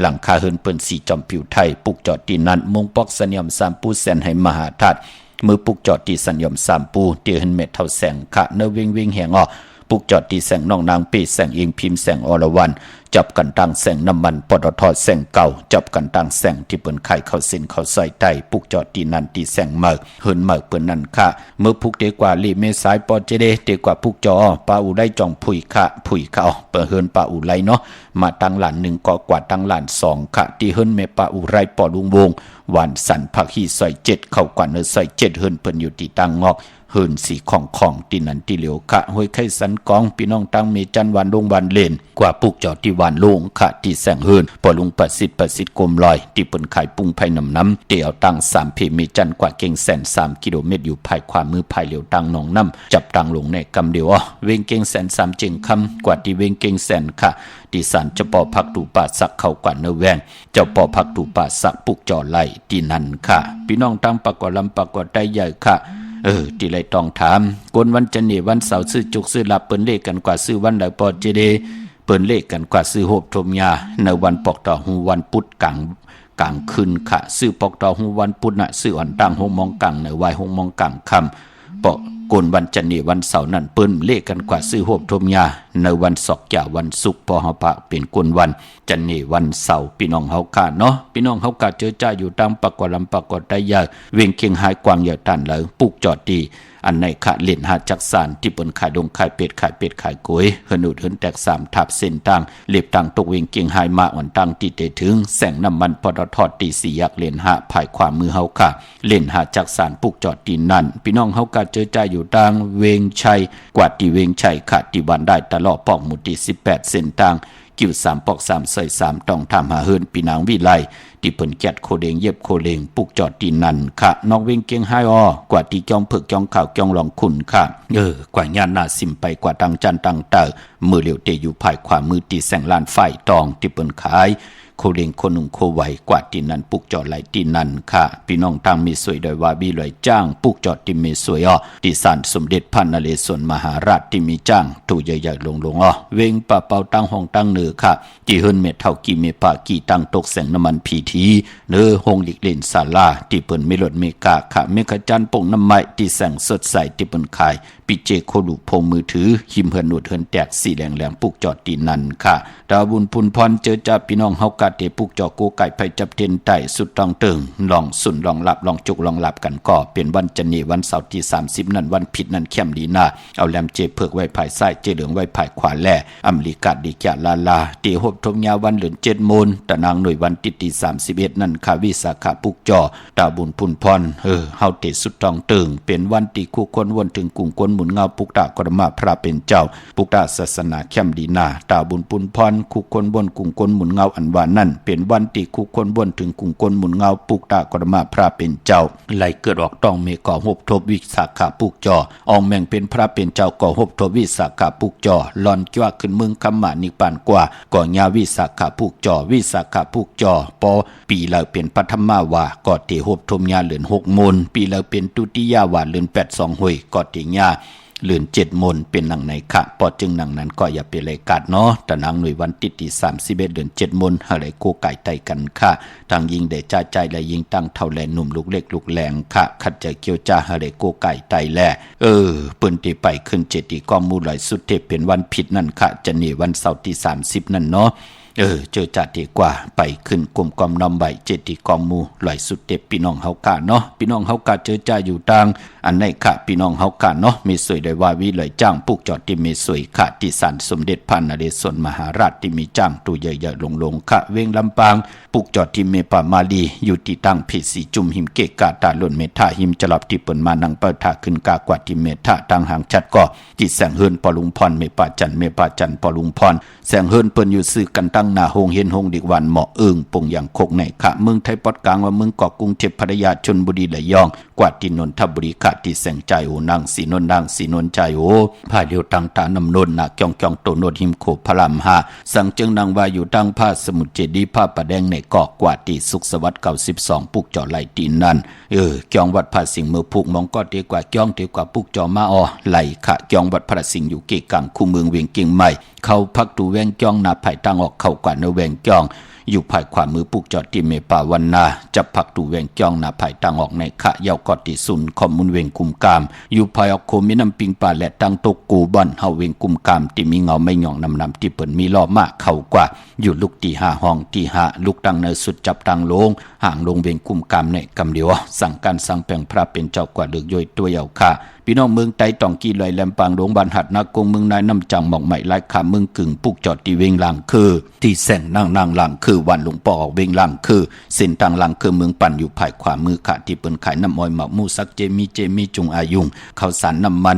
หลังคาเฮินเปิ้นสีจอมผิวไทยปุกจอดตีนั้นมงปอกสัญญม3ปูแสนให้มหาธาตุมือปุกจอดตีสัญญม3ปูเตียเฮินเม็ดเท่าแสงค่ะเนเวียงแหงอปุกจอดตีแสงน้องนางปีแสงเองพิมพ์แสงอรวรรณจับกันตั้งแสงน้ำมันปตทแสงเก่าจับกันตั้งแสงที่เปิ้นไข่เข้าเส้นเข้าใส่ไตปุกจอดตีนันตีแสงเมือกเฮินเมือกเปิ้นนั่นค่ะเมื่อปุกเตกว่าลีเมสายปอเจเดเตกว่าปุกจอปาอูได้จองผุยค่ะผุยเขาเปิ้นเฮินปาอูไรเนาะมาตั้งหลาน1ก็กว่าตั้งหลาน2ค่ะที่เฮินเมปาอูไรปอลุงวงหวานสันผักฮีซอย7เข้ากว่าเนซอย7เฮินเปิ้นอยู่ที่ตั้งงอกเฮินสีของตีนันตีเหลียวค่ะห้วยไข่สันกองพี่น้องตั้งเมจันวันลงวันเลนกว่าปุกจอดที่วันลงค่ะที่แสงเฮินปอลุงประสิทธิ์กลมลอยที่เปิ้นขายปุ้งไผ่น้ำเตียวตั้ง3เพเมจันกว่าเก่งแสน3กิโลเมตรอยู่ภายความมือภายเหลียวตั้งหนองน้ำจับตั้งลงในกำเดียวเวงเก่งแสน3เจงคำกว่าที่เวงเก่งแสนค่ะที่ศาลเจ้าป่อพักตูป่าสักเข้ากว่าเนแวงเจ้าป่อพักตูป่าสักปุกจอไหลที่นั่นค่ะพี่น้องตั้งปากกอลำปากกอได้ใหญ่ค่ะ ที่ไรต้องถามกวนวันจันทร์วันเสาร์ซื้อจุกซื้อลาบเปิ้นเลขกันกว่าซื้อวันไหลปอเจเดเปิ้นเลขกันกว่าซื้อโหบทมยาในวันปอกต่อหูวันพุธกลางคืนค่ะซื้อปอกต่อหูวันพุธน่ะซื้ออ่อนตั้งหงมองกลางในวายหงมองกลางค่ำปอกกวนวันจันทร์วันเสาร์นั่นเปิ้นเลขกันกว่าซื้อโหบทมยาในวันศอกจ่าวันศุกร์ปอหปะเป็นกวนวันจันทร์วันเสาร์พี่น้องเฮากะเนาะพี่น้องเฮากะเจอจ้าอยู่ตามปากกว่าลำปากกว่าได้ยาเวียงเคียงหายกวางเหยาตันเลยปลูกจอดดีอันในขะเล่นหาจักสานที่เปิ้นขายดงขายเป็ดขายกล้วยเฮนุดเฮินแตก3ทับเส้นต่างเล็บต่างตกเวียงเกียงหายมาอ่อนต่างติดได้ถึงแสงน้ำมันปตทตี4ยักเล่นหาภายขวามือเฮาค่ะเล่นหาจักสานปลูกจอดดีนั่นพี่น้องเฮากะเจอใจอยู่ต่างเวียงชัยกว่าที่เวียงชัยค่ะที่บ้านได้ตลอดปอกหมู่ที่18เส้นต่างกิ้ว3ปอก3ใส่3ต้องทำหาเฮินปีนางวิไลที่เปิ้นแกดโคเดงเย็บโคเลงปลูกจอดตีนั่นค่ะนอกเวียงเกียงไฮกว่าที่จองเผือกจองข่าวจองหลองขุนค่ะกว่าญาณาสิมไปกว่าตังจันตังเตอมือเหลียวเตอยู่ภายขวามือตีแสงลานไฟตองที่เปิ้นขายโคเลงโคนุ่งโคไหวกว่าตีนั่นปลูกจอดไหลตีนั่นค่ะพี่น้องทางมีสวยโดยว่าบีลอยจ้างปลูกจอดที่มีสวยที่ศาลสมเด็จพระนเรศวรมหาราชที่มีจ้างตู้ใหญ่ๆลงเวงป่าเป่าตั้งห้องตั้งเหนือค่ะที่เฮิรนเม็ดเท่ากี่เมปากี่ตั้งตกแสงน้ำมันพีทีเนื้อห้องหลีกเล่นศาลาที่เปิ้นไม่ลดเมกาค่ะเมฆจันทร์ป่งน้ำไม้ที่แสงสดใสที่เปิ้นขายปิเจโคลุพงมือถือหิมเฮิรนหนวดเฮิรนแตกสีแดงๆปลูกจอดตีนั่นค่ะดาวบุญพุนพรเจอจ่าพี่น้องเฮากะเตปลูกจอโกไก่ไผจับเทนไต่สุดต้องเติงลองสุนลองหลับลองจุกลองหลับกันก็เป็นวันจันทร์วันเสาร์ที่30นั่นวันผิดนั่นเข้มดีน่าเอาแลมเจเผือกไว้ภายซ้ายเจเหลืองไว้ภายขวาแลอเมริกาดีแก่ลาตีหบทมยาวันเหลือน7มูลตะนางหน่วยวันติดที่31นั่นค่ะวิสาขาปลูกจอดาวบุญพุนพรเฮาเตสุดต้องเติงเป็นวันที่คู่คนวนถึงกรุงกวนหมุนเงาปุกตะกรมาพระเป็นเจ้าปุกตะศาสนาเข้มดีน่าดาวบุญพุนพรคู่คนวนกรุงกวนหมุนเงาอันว่านั่นเป็นวันที่คู่คนวนถึงกรุงกวนหมุนเงาปุกตะกรมาพระเป็นเจ้าไหลเกิดออกต้องเมก่อหบทบวิสาขาปลูกจออองแม่งเป็นพระเป็นเจ้าก่อหบทบวิสาขาปลูกจอหลอนจ้าขึ้นเมืองคำหมานิปานกว่าก่อญาวิสาขาปลูกจอวิสาขาปลูกจอปอปีละเป็นปฐมาวาก่อเตหบทมญาเหลือน6มูลปีละเป็นตุติยาวาเหลือน82หวยก่อเตญาเหลือน7มนเป็นหนังในค่ะปอจึงหนังนั้นก็อย่าไปเลยกัดเนาะแต่นางหน่วยวันติดที่31เดือน7มนอะไรโกไก่ไตกันค่ะทางยิงได้จ่าใจและยิงตั้งเท่าแลหนุ่มลูกเล็กลูกแหลงค่ะขัดใจเกี่ยวจ้าอะไรโกไก่ไตแลปืนตีไปขึ้น7ตีกองมูลอยสุดเทพเป็นวันผิดนั่นค่ะจะหนีวันเสาร์ที่30นั่นเนาะเจอจัดดีกว่าไปขึ้นกลมกอมนำใบเจติกอมมูลอยสุดเต็บพี่น้องเฮากะเนาะพี่น้องเฮากะเจอจ่าอยู่ต่างอันในค่ะพี่น้องเฮากะเนาะมีสวยได้ว่าวิเลยจ้างปลูกจอดที่มีสวยค่ะที่ศาลสมเด็จพระนเรศวรมหาราชที่มีจ้างตัวใหญ่ๆลงค่ะเวงลำปางปลูกจอดที่เมปามาลีอยู่ที่ตั้งเพสีจุ่มหิมเกกาตาล่นเมทาหิมจลับที่เปิ้นมานังเปิดทาขึ้นกากว่าที่เมทาตั้งหางชัดก็ที่แสงเฮิรนปอลุงพรเมปาจันปอลุงพรแสงเฮิรนเปิ้นอยู่ซื้อกันตั้งหน้าโฮงเห็นโฮงดิกวันเหมาะปงอย่างโคกในค่ะเมืองไทยปอดกลางว่าเมืองเกาะกรุงเทพพัทยาชลบุรีระยองกว่าที่นนทบุรีค่ะที่แสงใจโอนางสีนนใจโอผ้าเดียวตั้งตานำนนน่ะจองโตโนดหิมโขพระราม5สังจึงนางว่าอยู่ตั้งผ้าสมุทรเจดีผ้าประแดงในเกาะกว่าที่สุขสวัสดิ์92ปลูกจอไหลตีนั่นจองวัดพระสิงห์มือผูกมองก็ดีกว่าจองดีกว่าปลูกจอมาไหลค่ะจองวัดพระสิงห์อยู่เกกังคู่เมืองเวียงเกียงใหม่เขาพักดูแวงจองนาไผ่ตั้งออกเข้ากว่าเนแวงจองอยู่ภายขวามือปลูกจอดที่เมปาวันนาจับผักตูเวงจ้องนาภายตั้งออกในขะเยาวกอติสุนคอมมุนเวงกุมกามอยู่ภายออกโคมิน้ำปิงป่าและตั้งตกกูบอนเฮาเวงกุมกามที่มีเงาไม่หย่องนำที่เปิ่นมีล้อมากเข้ากว่าอยู่ลูกที่5ห้องที่5ลูกตั้งในสุดจับตั้งลงห่างลงเวงกุมกามในกำเดียวสั่งการสั่งแปลงพระเป็นเจ้ากว่าเลือกย่อยตัวเยาวค่ะพี่น้องเมืองไต้ตองกีลอยแหลมปางโรงบานหัดนากงเมืองนายน้ำจังหมอกใหม่ลายขาเมืองกึ่งปลูกจอดที่เวงหลังคือที่แสงนางหลังคือวันหลวงปอเวงหลังคือเส้นทางหลังคือเมืองปั่นอยู่ภายขวามือค่ะที่เปิ้นขายน้ำอ้อยหมักมูสักเจมีจุงอายุงข้าวสารน้ำมัน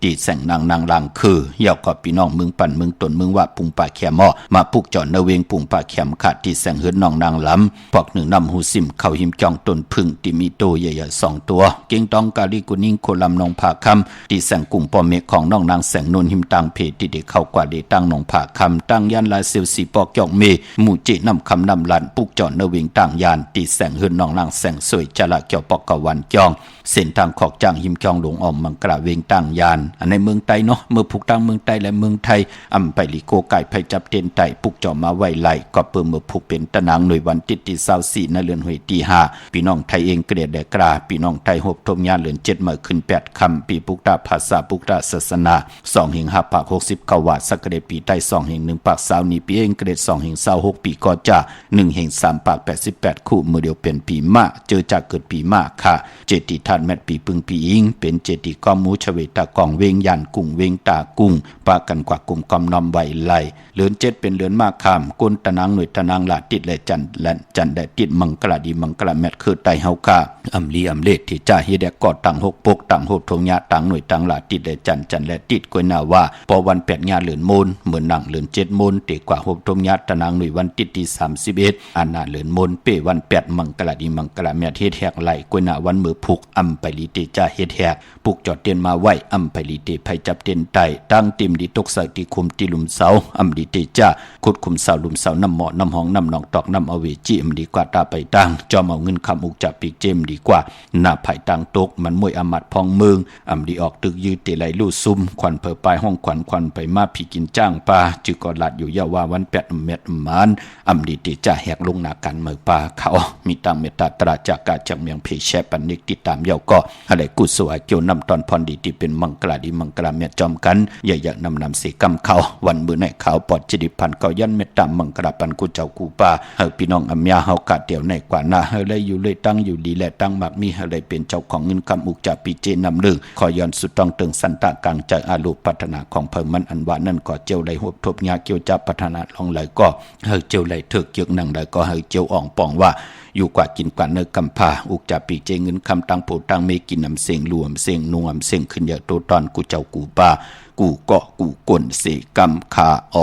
ที่แสงนางหลังคือยาวกับพี่น้องเมืองปั่นเมืองตนเมืองว่าปุงป่าแขมมาปลูกจอดในเวงปุงป่าแขมค่ะที่แสงเฮือนนางลำพวกหนึ่งนำหูซิมเข้าหิมจองต้นพึ่งที่มีโตใหญ่ๆ2ตัวเก่งตองกาลีกุนิ่งโคลำนอง องผาคำที่แสงกุ่งปอเมฆของน้องนางแสงนวลหิมตังเพที่ได้เข้ากว่าได้ตั้งหนองผาคำตั้งยันลาเซลสีปอกยอกเมหมู่จินำคำนำลันปุกจอดเนวิงต่างยานตีแสงหืนน้องนางแสงสวยจละเกี่ยวปอกกวันจองเส้นทางขอกจางหิมจองหลวงออมมังกระเวงต่างยานอันในเมืองไทยเนาะเมื่อผูกตั้งเมืองไทยและเมืองไทยอำไปลิโกไก่ไผจับเต็นไตปุกจอมาไว้ไหลก็เปิ่มเมื่อผูกเป็นตะนางหน่วยวันติดที่24ในเรือนหวยตี5พี่น้องไทยเองเกลียดแดกราพี่น้องไทยหบทมญาเรือน7มื้อขึ้น8ค่ำปีปุกตาภาษาปุกตาศาสนา2หิง5ปาก60กว่าสักเดปีใต้2หิง1ปาก20นี้ปีเองเกลียด2หิง26ปีก็จะ1หิง3ปาก88คู่มือเดียวเป็นปีมะเจอจากเกิดปีมะค่ะเจติธาตุแมตปีปึงปีอิงเป็นเจติกอมูชเวตากองเวงยันกุ้งเวงตากุ้งปากันกว่ากลุ่มกำนำไว้ไหลเลือน7เป็นเลือนมากข้ามก้นตะนางหน่วยตะนางหลาติดและจันและจันได้ติดมังกลาดีมังกลาแมตคือไตเฮาค่ะอำลีอำเลดที่จ่าเฮดกอดตัง6ปกตังโหทงญาตังหน่วยตังหลาติดและจันและติดกวยนาว่าพอวัน8ญาเลือนมูลเหมือนนังเลือน7มูลตีกว่า6ทงญาตะนางหน่วยวันติดที่31อันน่ะเลือนมูลเป้วัน8มังกลาดีมังกลาแมตเฮ็ดแฮกไหลกวยนาวันมือผูกอำไปลีติจ่าเฮ็ดแฮกปุกจอดเตียนมาไว้อำไปลีติไผจับเตียนไตตั้งติมดีตกใส่ที่คุมที่หลุมเสาอำดีติจ่าขุดคุมเสาหลุมเสาน้ำหมอน้ำห้องน้ำหนองตอกน้ำเอาเวจิมดีกว่าตาไปตั้งจอมเอาเงินคำอุกจับปีกเจมดีกว่าหน้าไผ่ตังตกมันมวยอมัดพองเมืองอำดีออกตึกยืดเตไหลลู่ซุ่มควันเผอปลายห้องควันไปมาผีกินจ้างปลาจึกกอดหลัดอยู่ยาวาวัน8เม็ดมันอำดีติจ่าแหกลงหน้ากันเมือปลาเขามีตังเมตตาตราจากกาจากเมียงเพแชปันนิกติดตามเยาก็อะไรกุศลเกี่ยวนำตอนพรดีที่เป็นมังกลาดีมังกลาเมียจอมกันอย่าอยากนำเสกำเขาวันมือในเขาปอดจิดิพันเกายันเมตตามังกลาปันกุเจ้ากูปาเฮาพี่น้องอำยาเฮากะเตียวในกว่าหน้าเฮาเลยอยู่เลยตั้งอยู่ดีและตั้งมักมีเฮาเลยเป็นเจ้าของเงินคำอุกจากปีเจนำลึงขอย้อนสุดต้องตึงสันตะกังใจอาลูพัฒนาของเพิ่มมันอันว่านั่นก็เจียวไหลหบทบยาเกี่ยวจับพัฒนาลองไหลก็เฮาเจียวไหลเถิกเกี่ยวนังไหลก็เฮาเจียวอ่องป่องว่าอยู่กว่ากินกว่าเนื้อกำพาอุกจากปีเจเงินคำตังโผตังเมกินนำเสียงรวมเสียงนวมเสียงขึ้นเยอะตัวตอนกูเจ้ากูปากูเกาะกูกลเสกำคาอ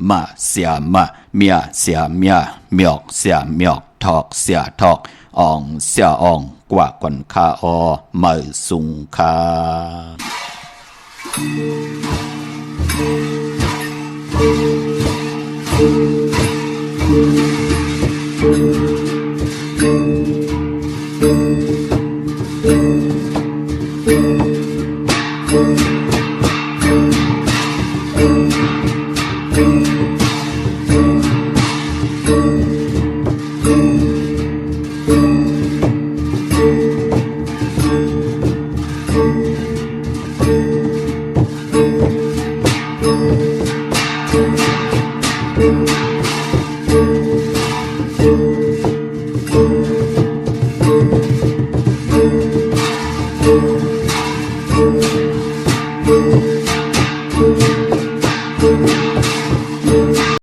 มาเสียมาเมียเสียเมียเมียกเสียเมียกทอกเสียทอกอ่องเสียอ่องกว่าก่อนคามือสุงคา